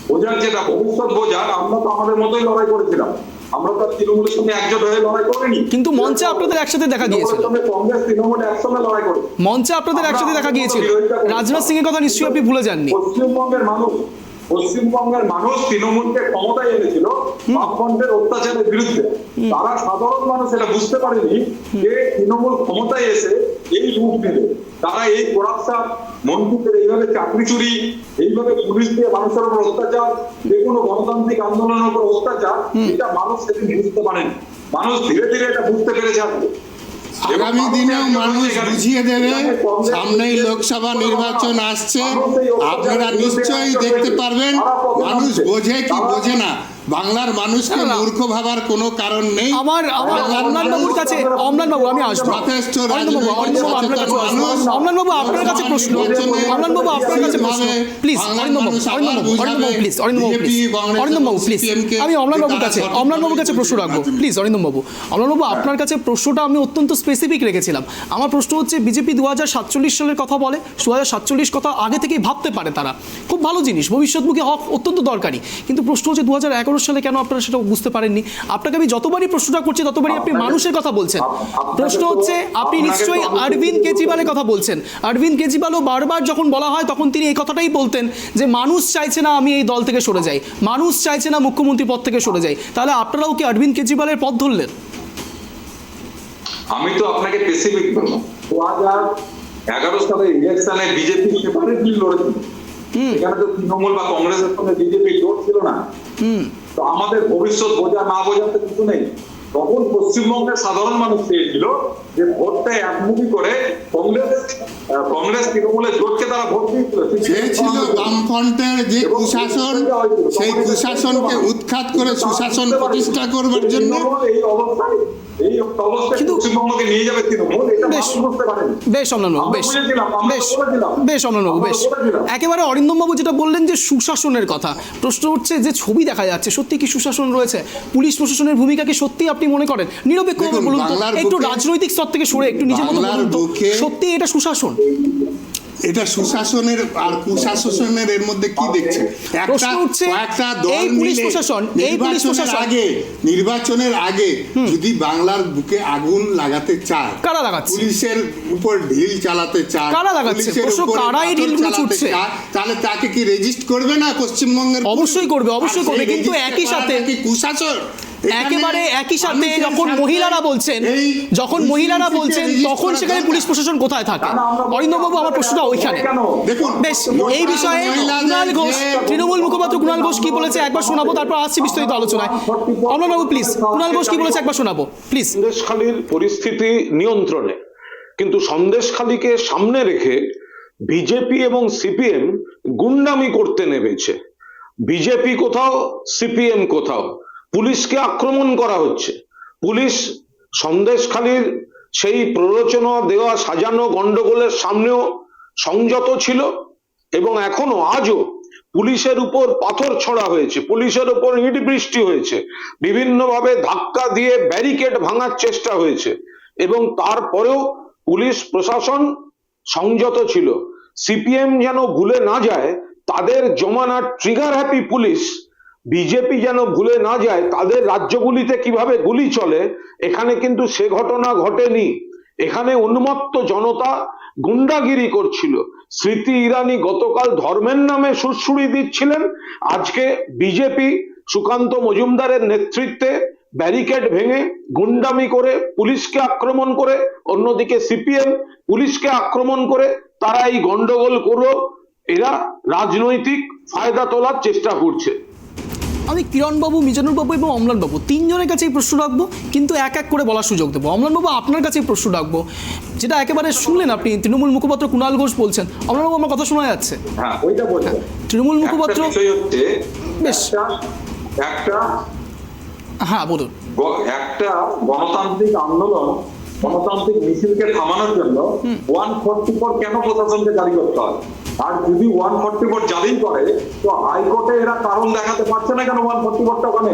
বোঝার যেটা ভবিষ্যৎ বোঝার, আমরা তো আমাদের মতোই লড়াই করেছিলাম। আমরা তো তৃণমূলের সঙ্গে একজোট হয়ে লড়াই করিনি। কিন্তু মঞ্চে আপনাদের একসাথে দেখা গিয়েছিল। কংগ্রেস তৃণমূল একসঙ্গে লড়াই করে মঞ্চে আপনাদের একসাথে দেখা গিয়েছিল। রাজনাথ সিং এর কথা নিশ্চয়ই আপনি ভুলে যাননি। পশ্চিমবঙ্গের মানুষ তৃণমূলকে ক্ষমতায় এনেছিল বামফ্রন্টের অত্যাচারের বিরুদ্ধে। তারা সাধারণ মানুষ এটা বুঝতে পারেনি যে তৃণমূল ক্ষমতায় এসে এই রূপ নেবে। তারা এই করাপশন, মন্ত্রীদের এইভাবে চাকরি চুরি, এইভাবে পুলিশ দিয়ে মানুষের উপর অত্যাচার, যে কোনো গণতান্ত্রিক আন্দোলনের উপর অত্যাচার, এটা মানুষ সেদিন বুঝতে পারেনি। মানুষ ধীরে ধীরে এটা বুঝতে পেরেছে। আগামী দিনেও মানুষ বুঝিয়ে দেবে। সামনেই লোকসভা নির্বাচন আসছে, আপনারা নিশ্চয়ই দেখতে পারবেন মানুষ বোঝে কি বোঝে না। বাংলার মানুষকে মূর্খ ভাবার কোনো কারণ নেই। আমার অমলানবাবুর কাছে, অমলানবাবু আমি আসবো। যথেষ্ট অমলানবাবু আপনার কাছে প্রশ্ন। অমলানবাবু আপনার কাছে প্রশ্ন প্লিজ। অরিন্দমবাবু প্লিজ, অরিন্দমবাবু প্লিজ, আমি অমলানবাবুর কাছে প্রশ্ন রাখবো প্লিজ। অরিন্দমবাবু, আপনার কাছে প্রশ্নটা আমি অত্যন্ত স্পেসিফিক রেখেছিলাম। আমার প্রশ্ন হচ্ছে, বিজেপি 2047 সালের কথা বলে, 2047 কথা আগে থেকেই ভাবতে পারে তারা, খুব ভালো জিনিস, ভবিষ্যৎমুখী হওয়া অত্যন্ত দরকারি। কিন্তু প্রশ্ন হচ্ছে 2011 সালে কেন আপনারা সেটা বুঝতে পারেননি? আপনাকে আমি যতবারই প্রশ্নটা করছি ততবারই আপনি মানুষের কথা বলছেন। প্রশ্ন হচ্ছে, আপনি নিশ্চয়ই অরবিন্দ কেজরিওয়ালের কথা বলছেন। অরবিন্দ কেজরিওয়ালও বারবার যখন বলা হয় তখন তিনি এই কথাটাই বলতেন যে মানুষ চাইছে না আমি এই দল থেকে সরে যাই, মানুষ চাইছে না মুখ্যমন্ত্রী পদ থেকে সরে যাই। তাহলে আপনারাও কি অরবিন্দ কেজরিওয়ালের পথ ধরলেন? আমি তো আপনাকে স্পেসিফিক বললাম, 2011 সালে ইলেকশনে বিজেপি সেপারেটলি লড়েছিল। এখানে তো তৃণমূল বা কংগ্রেসের সঙ্গে বিজেপি জোট ছিল না। তো আমাদের ভবিষ্যৎ বোঝা না বোঝাতে কিছু নেই। তখন পশ্চিমবঙ্গের সাধারণ মানুষ চেয়েছিল যে ভোটটা একমুখী করে কংগ্রেস তৃণমূলের জোটকে তারা ভোট দিয়েছিল। চেয়েছিল বামফ্রন্টের যে কুশাসন, সেই কুশাসনকে উৎখাত করে সুশাসন প্রতিষ্ঠা করবার জন্য। একেবারে অরিন্দমবাবু যেটা বললেন যে সুশাসনের কথা, প্রশ্ন হচ্ছে যে ছবি দেখা যাচ্ছে, সত্যি কি সুশাসন রয়েছে? পুলিশ প্রশাসনের ভূমিকা কি সত্যি আপনি মনে করেন? নিরপেক্ষ বলুন তো, একটু রাজনৈতিক স্তর থেকে সরে একটু নিজের মতো বলুন তো, সত্যি এটা সুশাসন? এটা সুশাসনের আর কুশাসনের এর মধ্যে কি দেখছেন? একটা দল নির্বাচনের আগে যদি বাংলার বুকে আগুন লাগাতে চায়, কারা লাগাচ্ছে? পুলিশের উপর ঢিল চালাতে চায়, কারা লাগাচ্ছে? তাহলে তাকে কি রেজিস্ট করবে না পশ্চিমবঙ্গের? অবশ্যই করবে, অবশ্যই করবে। কিন্তু একই সাথে কুশাসন, একেবারে একই সাথে যখন মহিলারা বলছেন তখন সেখানে পুলিশ প্রশাসন কোথায় থাকে? অরিন্দমবাবু, আমার প্রশ্নটা ওইখানে। বেশ, এই বিষয়ে কুণাল ঘোষ, তৃণমূল মুখপাত্র কুণাল ঘোষ কি বলেছে একবার শোনাবো, তারপর আসছি বিস্তারিত আলোচনায়। অমলানবাবু প্লিজ, কুণাল ঘোষ কি বলেছে একবার শোনাবো প্লিজ। সন্দেশখালীর পরিস্থিতি নিয়ন্ত্রণে, কিন্তু সন্দেশখালীকে সামনে রেখে বিজেপি এবং সিপিএম গুন্ডামি করতে নেমেছে। বিজেপি কোথাও, সিপিএম কোথাও। পুলিশকে আক্রমণ করা হচ্ছে, পুলিশ সন্দেশখালীর সেই প্ররোচনা দেওয়া সাজানো গন্ডগোলের সামনেও সংযত ছিল এবং এখনো আজও পুলিশের উপর পাথর ছোড়া হয়েছে, পুলিশের উপর ইট বৃষ্টি হয়েছে, বিভিন্নভাবে ধাক্কা দিয়ে ব্যারিকেড ভাঙার চেষ্টা হয়েছে এবং তারপরেও পুলিশ প্রশাসন সংযত ছিল। সিপিএম যেন ভুলে না যায় তাদের জমানার ট্রিগার হ্যাপি পুলিশ, বিজেপি যেন ভুলে না যায় তাদের রাজ্যগুলিতে কিভাবে গুলি চলে, এখানে কিন্তু সে ঘটনা ঘটেনি। এখানে উন্মত্ত জনতা গুন্ডাগিরি করছিল। স্মৃতি ইরানি গতকাল ধর্মের নামে সুড়সুড়ি দিচ্ছিলেন, আজকে বিজেপি সুকান্ত মজুমদারের নেতৃত্বে ব্যারিকেড ভেঙে গুন্ডামি করে পুলিশকে আক্রমণ করে, অন্যদিকে সিপিএম পুলিশকে আক্রমণ করে তারা এই গন্ডগোল করলো। এরা রাজনৈতিক ফায়দা তোলার চেষ্টা করছে। আমি কিরণবাবু, মিজানুরবাবু এবং অম্লানবাবু তিনজনের কাছেই প্রশ্ন রাখবো, কিন্তু এক এক করে বলার সুযোগ দেবো। অম্লানবাবু, আপনার কাছেই প্রশ্ন রাখবো, যেটা একেবারে শুনলেন আপনি তৃণমূল মুখপাত্র কুণাল ঘোষ বলছেন। অম্লানবাবু, আমার কথা শোনা যাচ্ছে? হ্যাঁ, ওইটা বলছেন। তৃণমূল মুখপাত্র বেশ একটা হ্যাঁ বলুন। একটা গণতান্ত্রিক আন্দোলন, গণতান্ত্রিক মিছিলকে থামানোর জন্য 144 কেন প্রশাসনকে জারি করতে হয়? আর যদি 144 জারি করে তো হাইকোর্টে এরা কারণ দেখাতে পারছে না কেন 144টা ওখানে?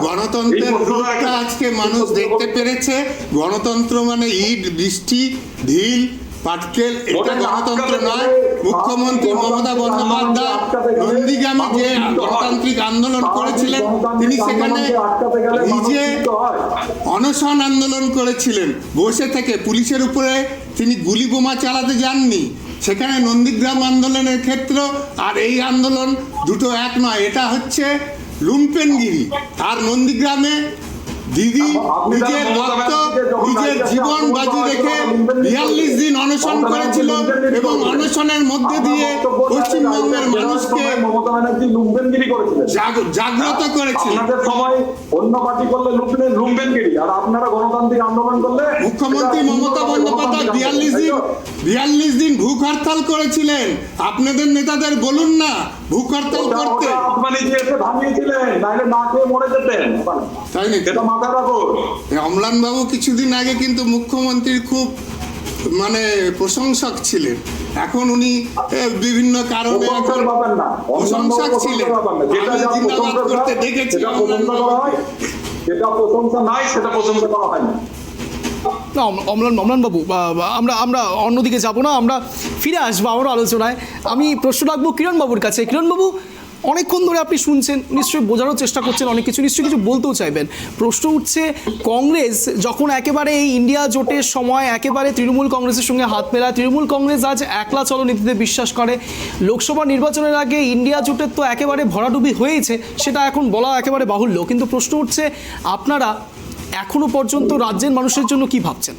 গণতন্ত্রের রূপটা আজকে মানুষ দেখতে পেরেছে। গণতন্ত্র মানে ইট বৃষ্টি ঢিল পাটকেল, এটা গণতন্ত্র নয়। মুখ্যমন্ত্রী মমতা বন্দ্যোপাধ্যায় নন্দীগ্রামে যে গণতান্ত্রিক আন্দোলন করেছিলেন, তিনি সেখানে নিজে অনশন আন্দোলন করেছিলেন বসে থেকে, পুলিশের উপরে তিনি গুলি বোমা চালাতে যাননি। সেখানে নন্দীগ্রাম আন্দোলনের ক্ষেত্র আর এই আন্দোলন দুটো এক নয়, এটা হচ্ছে লুম্পেনগিরি। আর নন্দীগ্রামে দিদি নিজের রক্ত, নিজের জীবন বাজি রেখে 42 দিন অনশন করেছিল এবং অনশনের মধ্যে দিয়ে পশ্চিমবঙ্গের মানুষকে জাগ্রত করেছিল। অন্য পার্টি করলে লুম্পেনগিরি, আর আপনারা গণতান্ত্রিক আন্দোলন করলে মুখ্যমন্ত্রী মমতা বন্দ্যোপাধ্যায় 42 দিন ভুখ হরতাল করেছিলেন। আপনাদের নেতাদের বলুন না ভুখ হরতাল করতে। তাই নাকি? অম্লানবাবু কিছুদিন আগে কিন্তু মুখ্যমন্ত্রীর খুব প্রশংসক ছিলেন, এখন উনি বিভিন্ন কারণে প্রশংসক ছিলেন। আমি জিন্দাবাদ করতে দেখেছি। যেটা প্রশংসা নাই সেটা প্রশংসা করা হয় না। না অম্লানবাবু, আমরা অন্যদিকে যাব না, আমরা ফিরে আসবো আমার আলোচনায়। আমি প্রশ্ন রাখবো কিরণবাবুর কাছে। কিরণবাবু, অনেকক্ষণ ধরে আপনি শুনছেন, নিশ্চয়ই বোঝারও চেষ্টা করছেন, অনেক কিছু নিশ্চয়ই কিছু বলতেও চাইবেন। প্রশ্ন উঠছে, কংগ্রেস যখন একেবারে এই ইন্ডিয়া জোটের সময় একেবারে তৃণমূল কংগ্রেসের সঙ্গে হাত মেলায়, তৃণমূল কংগ্রেস আজ একলা চলো নীতিতে বিশ্বাস করে। লোকসভা নির্বাচনের আগে ইন্ডিয়া জোটের তো একেবারে ভরাডুবি হয়েছে, সেটা এখন বলা একেবারে বাহুল্য, কিন্তু প্রশ্ন উঠছে আপনারা এখনো পর্যন্ত রাজ্যের মানুষের জন্য কি ভাবছেন?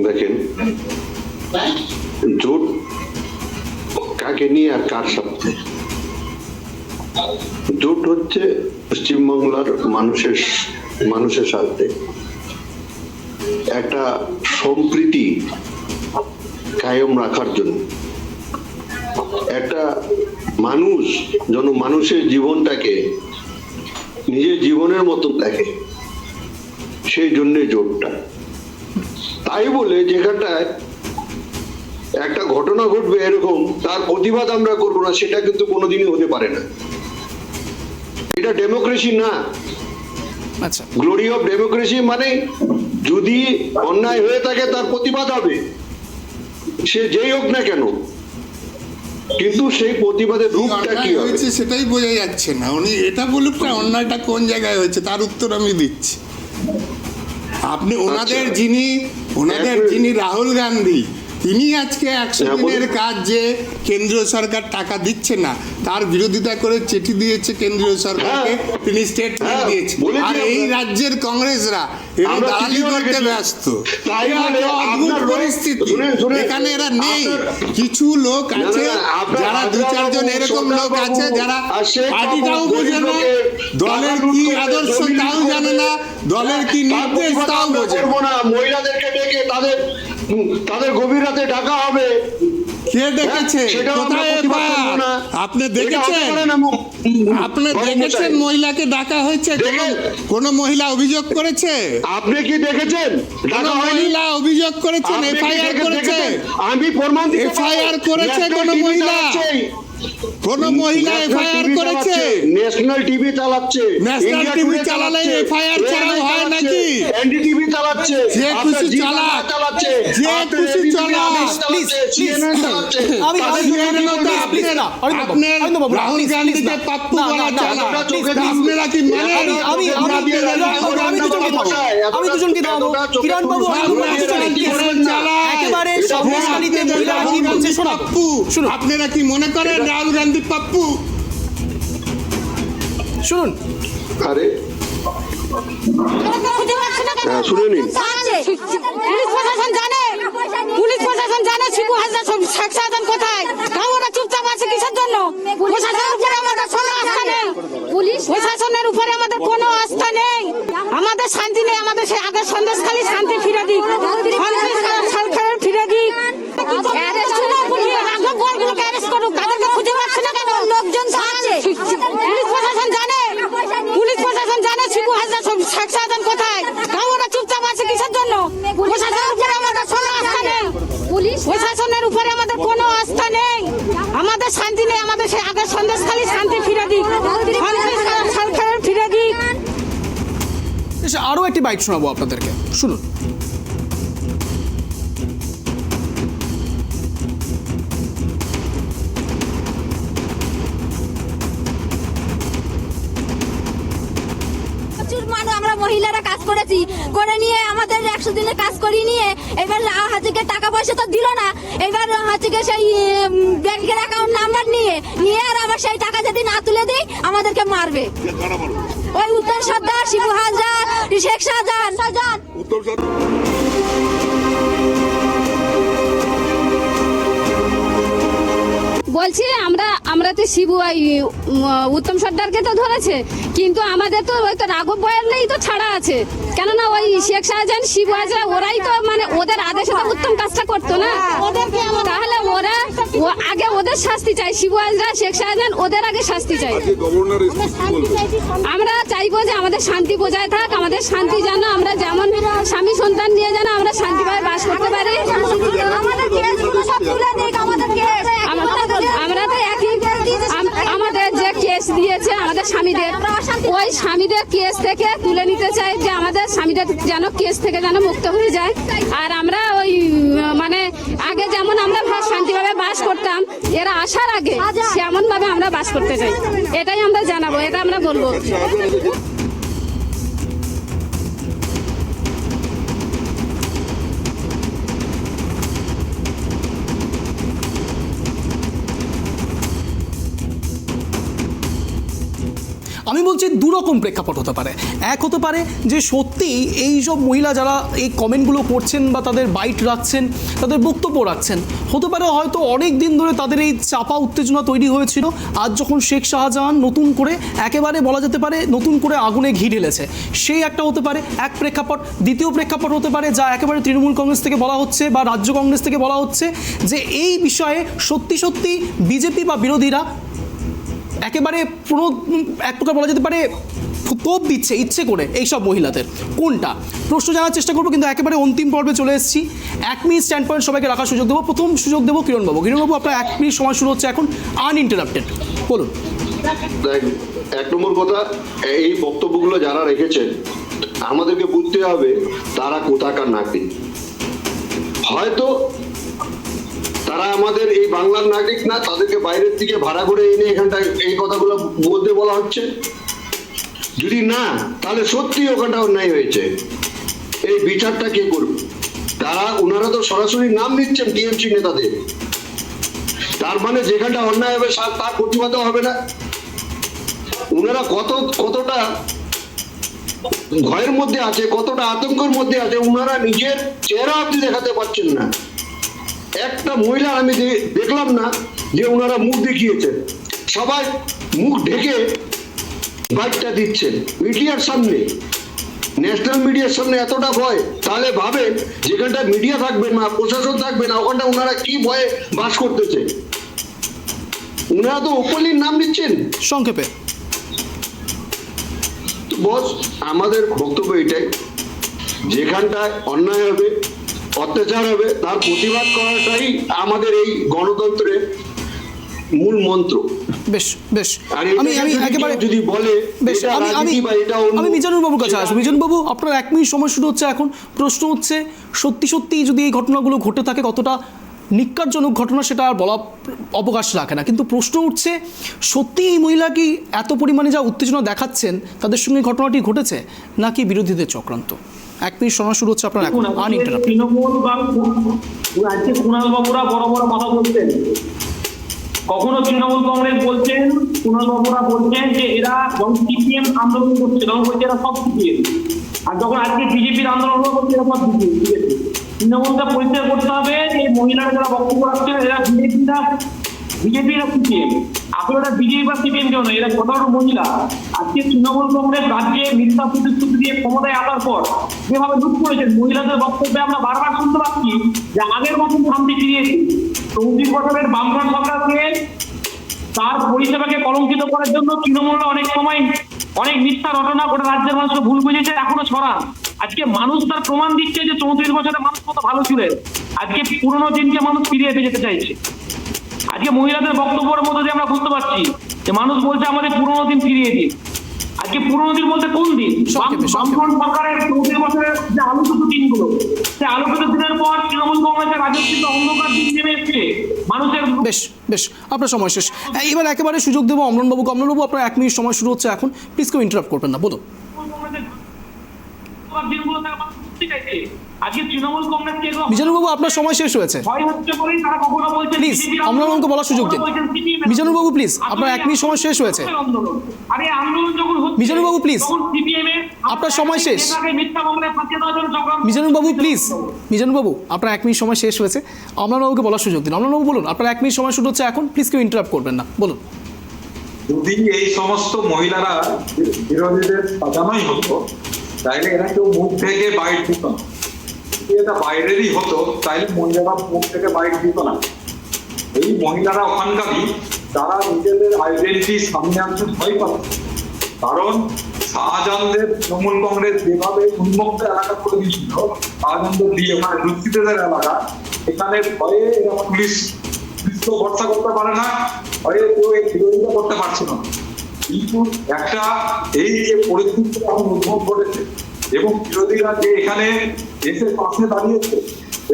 দেখেন, জোট কাকে নিয়ে আর কার সাথে? জোট হচ্ছে পশ্চিমবাংলার মানুষের সাথে একটা সম্প্রীতি কায়েম রাখার জন্য, একটা মানুষ যেন মানুষের জীবনটাকে নিজের জীবনের মতো দেখে, সেই জন্য জোটটা। তাই বলে যেখানটায় একটা ঘটনা ঘটবে এরকম তার প্রতিবাদ আমরা করবো না, সেটা কিন্তু কোনোদিনই হতে পারে না। এটা ডেমোক্রেসি না। আচ্ছা, গ্লোরি অফ ডেমোক্রেসি মানে যদি অন্যায় হয়ে থাকে তার প্রতিবাদ হবে, সে যেই হোক না কেন, কিন্তু সেই প্রতিবাদের রূপটা কি হয়েছে সেটাই বোঝা যাচ্ছে না। উনি এটা বলুক না অন্যায়টা কোন জায়গায় হয়েছে, তার উত্তর আমি দিচ্ছি। আপনি ওনাদের যিনি রাহুল গান্ধী, তিনি আজকে 100 দিনের কাজ যে কেন্দ্রীয় সরকার টাকা দিচ্ছে না তার বিরোধিতা করে চিঠি দিয়েছে কেন্দ্রীয় সরকারকে, তিনি স্টেটমেন্ট দিয়েছে। আর এই রাজ্যের কংগ্রেসরা এরা দালালি করতে ব্যস্ত। অদ্ভুত পরিস্থিতি, এখানে এরা নেই। কিছু লোক আছে যারা 2-4 জন এরকম লোক আছে যারা পার্টিটাও বোঝে না, দলের কি আদর্শ তাও জানে না, দলের কি নির্দেশ তাও বোঝে না। মহিলাদেরকে ডেকে তাদের গভীর রাতে ডাকা হবে। কে ডেকেছে? কোথায়? আপনি দেখেছেন? আপনি দেখেছেন মহিলাকে ডাকা হয়েছে? কোন মহিলা অভিযোগ করেছে? আপনি কি দেখেছেন? কোন মহিলা অভিযোগ করেছেন? আপনি কি এফআইআর করেছে? আমি প্রমাণ দিতে পারবো। এফআইআর করেছে কোন মহিলা? কোন মহিলা এফআইআর করেছে? ন্যাশনাল টিভি চালাচ্ছে, ন্যাশনাল ইন্ডিয়া টিভি টুডে চালালে চালাচ্ছে, এফআইআর ছাড়াও হয় নাকি? এনডিটিভি চালাচ্ছে, যে আপনার খুশি জি চালাক, বাংলা চালাচ্ছে, যে আপনার খুশি ABC চালাক। বাংলা চালাচ্ছে, CNN চালাচ্ছে। আপনার রাহুল গান্ধীকে পাপ্পু বলা চালাক। আপনারা কি মানেন? আমি দুজনকে দেখাবো। কিরণ বাবু, একেবারে সন্দেশখালীতে মহিলারা কি বলছে শোনাবো। পাপ্পু, আপনারা কি মনে করেন রাহুল গান্ধী পাপ্পু? শুনুন, আরে শুনে নিন। পুলিশ প্রশাসন জানে, পুলিশ প্রশাসন জানে শিবু হাজরা শেখ শাহজাহান কোথায়। তাও ওরা চুপচাপ আছে কিসের জন্য? প্রশাসনের উপরে আমাদের কোনো আস্থা নেই। পুলিশ প্রশাসনের উপরে আমাদের কোনো আস্থা নেই। আমাদের শান্তি নেই। আমাদের সেই আগের সন্দেশখালী শান্তি ফিরে দিক, সরকারের ফিরে দিক। অ্যারেস্ট রাঘব বোয়ালগুলোকে অ্যারেস্ট করুক। তাদেরকে খুঁজে পাচ্ছে না কেন? লোকজন আছে। পুলিশ প্রশাসন জানে, পুলিশ প্রশাসন জানে শিবু হাজরা শেখ শাহজাহান কোথায়। তাও ওরা চুপচাপ আছে কিসের জন্য? প্রশাসনের উপরে আমাদের কোনো আস্থা নেই। পুলিশ প্রশাসনের উপরে আমাদের কোনো আস্থা নেই। আমাদের শান্তি নেই। আমাদের সেই আগের সন্দেশখালী শান্তি ফিরে দিক, সরকারের ফিরে দিক। আরও একটি বাইট শোনাবো আপনাদেরকে, শুনুন। প্রচুর মানুষ আমরা মহিলারা কাজ করেছি, করে নিয়ে আমাদের 100 দিনের কাজ করিয়ে নিয়ে এবার হাজিকে টাকা পয়সা তো দিল না। এবার হাজিকে সেই ব্যাংকের অ্যাকাউন্ট নাম্বার নিয়ে আর আবার সেই টাকা যদি না তুলে দিই আমাদেরকে মারবে। ওই উত্তম সর্দার, শিবু হাজরা, শেখ শাহজাহান। বলছি আমরা তো শিবু উত্তম সর্দারকে তো ধরেছে, কিন্তু আমাদের তো ওই তো রাঘব বয়ালেই তো ছাড়া আছে। কেননা ওই শেখ শাহজাহান, শিবু হাজরা ওরাই তো মানে ওদের আদেশে তো উত্তম কাজটা করতো না। তাহলে ওরা আগে ওদের শাস্তি চাই। শিবু হাজরা, শেখ শাহজাহান ওদের আগে শাস্তি চাই। আমরা চাইবো যে আমাদের শান্তি বজায় থাক, আমাদের শান্তি যেন আমরা যেমন স্বামী সন্তান নিয়ে যেন আমরা শান্তিভাবে বাস করতে পারি। আমরা তো একই, আমাদের যে কেস দিয়েছে আমাদের স্বামীদের, ওই স্বামীদের কেস থেকে তুলে নিতে চাই, যে আমাদের স্বামীদের যেন কেস থেকে যেন মুক্ত হয়ে যায়। আর আমরা ওই মানে আগে যেমন আমরা শান্তিভাবে বাস করতাম, এরা আসার আগে সেমন ভাবে আমরা বাস করতে চাই। এটাই আমরা জানাবো, এটা আমরা বলবো। আমি বলছি দুরকম প্রেক্ষাপট হতে পারে। এক হতে পারে যে সত্যি এই সব মহিলা যারা এই কমেন্টগুলো করছেন বা তাদের বাইট রাখছেন, তাদের বক্তব্য রাখছেন, হতে পারে হয়তো অনেক দিন ধরে তাদের এই চাপা উত্তেজনা তৈরি হয়েছিল। আজ যখন শেখ শাহজাহান নতুন করে একেবারে বলা যেতে পারে নতুন করে আগুনে ঘি ঢেলেছে, সেই একটা হতে পারে এক প্রেক্ষাপট। দ্বিতীয় প্রেক্ষাপট হতে পারে যা একেবারে তৃণমূল কংগ্রেস থেকে বলা হচ্ছে বা রাজ্য কংগ্রেস থেকে বলা হচ্ছে, যে এই বিষয়ে সত্যি সত্যি বিজেপি বা বিরোধীরা একেবারে এক প্রকার বলা যেতে পারে তোপ দিচ্ছে ইচ্ছে করে এইসব মহিলাদের। কোনটা প্রশ্ন জানার চেষ্টা করবো, কিন্তু একেবারে অন্তিম পর্বে চলে এসেছি। 1 মিনিট স্ট্যান্ড পয়েন্ট সবাইকে রাখার সুযোগ দেবো। প্রথম সুযোগ দেবো কিরণবাবু। কিরণবাবু, আপনার 1 মিনিট সময় শুরু হচ্ছে এখন, আনইন্টারাপ্টেড, বলুন। এক নম্বর কথা, এই বক্তব্যগুলো যারা রেখেছেন আমাদেরকে বুঝতে হবে তারা কোথাকার নাগরিক। হয়তো তারা আমাদের এই বাংলার নাগরিক না, তাদেরকে বাইরের থেকে ভাড়া করে এনে এখানটায় এই কথাগুলো বলতে বলা হচ্ছে। যদি না, তাহলে সত্যি ওখানটা অন্যায় হয়েছে। এই বিচারটা কে করবে? ওনারা তো সরাসরি নাম নিচ্ছেন টিএমসি নেতাদের। তার মানে যেখানটা অন্যায় হবে তার প্রতিবাদ হবে না। ওনারা কতটা ভয়ের মধ্যে আছে, কতটা আতঙ্কের মধ্যে আছে, ওনারা নিজের চেহারা আপনি দেখাতে পারছেন না। একটা মহিলা আমি দেখলাম না যে ওনারা মুখ দেখিয়েছেন, সবাই মুখ ঢেকে বাইকটা দিচ্ছেন মিডিয়ার সামনে, ন্যাশনাল মিডিয়ার সামনে। এতটা ভয়, তাহলে ভাবেন যেখানটা মিডিয়া থাকবে না, প্রশাসন থাকবে না, ওখানটা ওনারা কি ভয়ে বাস করতেছে। উনারা তো ওপেনলি নাম দিচ্ছেন। সংক্ষেপে বস, আমাদের বক্তব্য এটাই, যেখানটায় অন্যায় হবে, অত্যাচার হবে, তার প্রতিবাদ করাটাই আমাদের এই গণতন্ত্রের মূল মন্ত্র। বেশ বেশ আর এটা আমি একেবারে যদি বলে বেশ এটা আমি রাজনীতি বা এটা অন্য, আমি মিজানুর বাবুর কাছে আসবো। মিজানুর বাবু, আপনার 1 মিনিট সময় শুরু হচ্ছে এখন। প্রশ্ন হচ্ছে, সত্যি সত্যি যদি এই ঘটনাগুলো ঘটে থাকে, কতটা নিক্কারজনক ঘটনা সেটা আর বলা অবকাশ রাখে না, কিন্তু প্রশ্ন উঠছে সত্যি এই মহিলা কি এত পরিমাণে যা উত্তেজনা দেখাচ্ছেন তাদের সঙ্গে ঘটনাটি ঘটেছে নাকি বিরোধীদের চক্রান্ত? 1 মিনিট সময় শুরু হচ্ছে আপনার এখন, আনইন্টারাপ্টেড। তৃণমূল বা আজকে কুণাল বাবুরা বড় বড় কথা বলছেন, কখনো তৃণমূল কংগ্রেস বলছেন, কুণাল বাবুরা বলছেন যে এরা যখন সিপিএম আন্দোলন করছে তখন বলছে এরা সব সিপিএম, আর যখন আজকে বিজেপির আন্দোলন হলো বলছে এরা সব বিজেপি। তৃণমূলকে পরিষ্কার করতে হবে যে মহিলারা যারা বক্তব্য রাখছেন এরা বিজেপি না সিপিএম। আসলে এরা বিজেপি বা সিপিএম কেউ নয়, এরা সাধারণ মহিলা। আজকে তৃণমূল কংগ্রেস রাজ্যে মিথ্যা প্রতিশ্রুতি দিয়ে ক্ষমতায় আসার পর যেভাবে লুট করেছেন, মহিলাদের বক্তব্যে আমরা বারবার শুনতে পাচ্ছি যে আগের মতন শান্তি ফিরিয়েছি। 34 বছরের বামফ্রন্ট সরকারকে তার পরিষেবাকে কলঙ্কিত করার জন্য তৃণমূল অনেক সময় অনেক মিথ্যা ঘটনা গোটা রাজ্যের মানুষকে ভুল বুঝেছে, এখনো ছড়া। আজকে মানুষ তার প্রমাণ দিচ্ছে যে 34 বছরের মানুষ কত ভালো ছিলেন। আজকে পুরোনো দিনকে মানুষ ফিরিয়ে যেতে চাইছে। আজকে মহিলাদের বক্তব্যের মধ্যে দিয়ে আমরা বুঝতে পারছি যে মানুষ বলছে আমাদের পুরোনো দিন ফিরিয়ে দিন। আজকে পুরোনো দিন বলতে কোন দিন? বামফ্রন্ট সরকারের 34 বছরের যে আলোকিত দিনগুলো, সে আলোকিত দিনের পর তৃণমূল কংগ্রেসের রাজস্বিক অন্ধকার দিন নেমে এসছে মানুষের। বেশ বেশ, আপনার সময় শেষ। এবার একেবারে সুযোগ দেবো অমলানবাবুকে। অমলানবাবু, আপনার 1 মিনিট সময় শুরু হচ্ছে এখন। প্লিজ কেউ ইন্টারাপ্ট করবেন না, বলুন। মিজানুরবাবু, আপনার সময় শেষ হয়েছে। প্লিজ অমলানবাবুকে বলার সুযোগ দিন। মিজানুরবাবু প্লিজ, আপনার 1 মিনিট সময় শেষ হয়েছে। মিজানুরবাবু প্লিজ, আপনার সময় শেষ। মিজানুরবাবু প্লিজ, মিজানুরবাবু আপনার 1 মিনিট সময় শেষ হয়েছে। অমলানবাবুকে বলার সুযোগ দিন। অমলানবাবু বলুন, আপনার 1 মিনিট সময় শুরু হচ্ছে এখন। প্লিজ কেউ ইন্টারাপ্ট করবেন না, বলুন। যদি এই সমস্ত মহিলারা বিরোধীদের সাজানোই হতো তাইলে এরা কেউ মুখ থেকে বাইট দিত না। যদি এটা বাইরেরই হতো তাইলে মহিলারা মুখ থেকে বাইট দিত না। এই মহিলারা ওখানকারই, তারা নিজেদের আইডেন্টিটি সামনে আনতে ভয় পাচ্ছে। কারণ শাহজাহানদের তৃণমূল কংগ্রেস যেভাবে উন্মুক্ত এলাকা করে দিয়েছিল, শাহজাহানদের দিয়ে ওখানে দুষ্কৃতীদের এলাকা, এখানে ভয়ে এরা পুলিশ তো ভরসা করতে পারে না, ভয়ে কেউ এই বিরোধিতা করতে পারছে না। কিন্তু একটা এই যে পরিস্থিতি এখন উদ্ভব ঘটেছে এবং বিরোধীরা যে এখানে এসে পাশে দাঁড়িয়েছে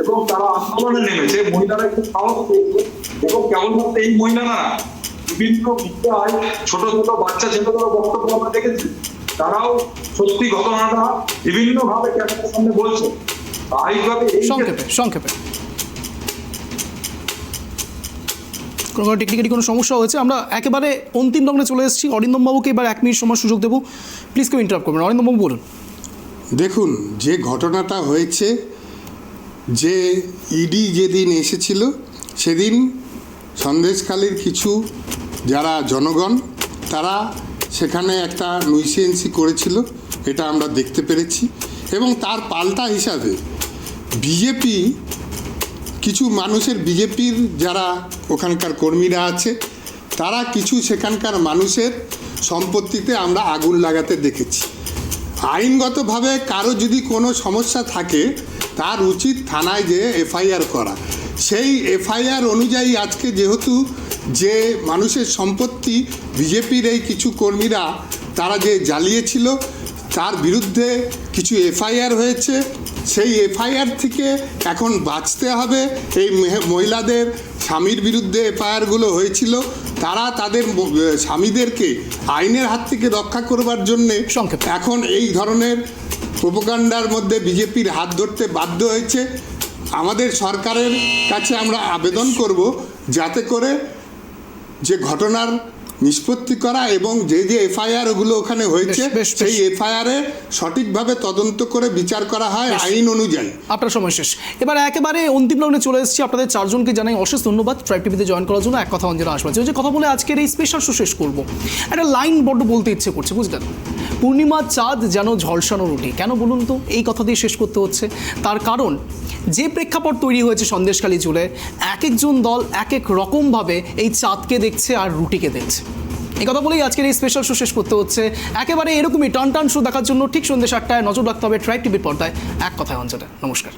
এবং তারা আন্দোলনে নেমেছে, মহিলারা একটু সাহস পেয়েছে এবং কেবলমাত্র এই মহিলারা বিভিন্ন মিডিয়ায় ছোট ছোট বাচ্চা ছেলেদেরও বক্তব্য আমরা দেখেছি, তারাও সত্যি ঘটনাটা বিভিন্ন ভাবে ক্যামেরার সামনে বলছে। স্বাভাবিকভাবে সংক্ষেপে কোনো টেকনিক্যালি কোনো সমস্যা হয়েছে? আমরা একেবারে অন্তিম লগ্নে চলে এসেছি। অরিন্দমবাবুকে এবার 1 মিনিট সময় সুযোগ দেবো। প্লিজ কেউ ইন্টারাপ্ট করবেন। অরিন্দমবাবু বলুন। দেখুন, যে ঘটনাটা হয়েছে, যে ইডি যেদিন এসেছিল সেদিন সন্দেশখালীর কিছু যারা জনগণ তারা সেখানে একটা নুইসেন্সি করেছিল, এটা আমরা দেখতে পেরেছি। এবং তার পাল্টা হিসাবে বিজেপি কিছু মানুষের, বিজেপির যারা ওখানকার কর্মীরা আছে, তারা কিছু সেখানকার মানুষের সম্পত্তিতে আমরা আগুন লাগাতে দেখেছি। আইনগতভাবে কারো যদি কোনো সমস্যা থাকে তার উচিত থানায় যে এফআইআর করা। সেই এফআইআর অনুযায়ী আজকে যেহেতু যে মানুষের সম্পত্তি বিজেপির এই কিছু কর্মীরা তারা যে জ্বালিয়েছিল তার বিরুদ্ধে কিছু এফআইআর হয়েছে। সেই এফআইআর থেকে এখন বাঁচতে হবে। এই মহিলাদের স্বামীর বিরুদ্ধে এফআইআরগুলো হয়েছিল, তারা তাদের স্বামীদেরকে আইনের হাত থেকে রক্ষা করবার জন্যে এখন এই ধরনের প্রোপাগান্ডার মধ্যে বিজেপির হাত ধরতে বাধ্য হয়েছে। আমাদের সরকারের কাছে আমরা আবেদন করব যাতে করে যে ঘটনার নিষ্পত্তি করা এবং যে যে এফআইআর ওগুলো ওখানে হয়েছে সেই এফআইআরে সঠিকভাবে তদন্ত করে বিচার করা হয় আইন অনুযায়ী। আপনার সময় শেষ। এবার একেবারে অন্তিম লগ্নে চলে এসেছি। আপনাদের চারজনকে জানাই অশেষ ধন্যবাদ ট্রাইব টিভিতে জয়েন করার জন্য। এক কথা অঞ্জনা আসবে যে কথা বলে আজকের এই স্পেশাল শো শেষ করবো। একটা লাইন বড্ড বলতে ইচ্ছে করছে, বুঝলেন? পূর্ণিমার চাঁদ যেন ঝলসানো রুটি। কেন বলুন তো এই কথা দিয়ে শেষ করতে হচ্ছে? তার কারণ যে প্রেক্ষাপট তৈরি হয়েছে সন্দেশখালী জুড়ে, এক একজন দল এক এক রকমভাবে এই চাঁদকে দেখছে আর রুটিকে দেখছে। এই কথা বলেই আজকের এই স্পেশাল শো শেষ করতে হচ্ছে। একেবারে এরকমই টান টান শো দেখার জন্য ঠিক সন্ধ্যে 7টায় নজর রাখতে হবে ট্রাইব টিভির পর্দায় এক কথায় অঞ্চলে। নমস্কার।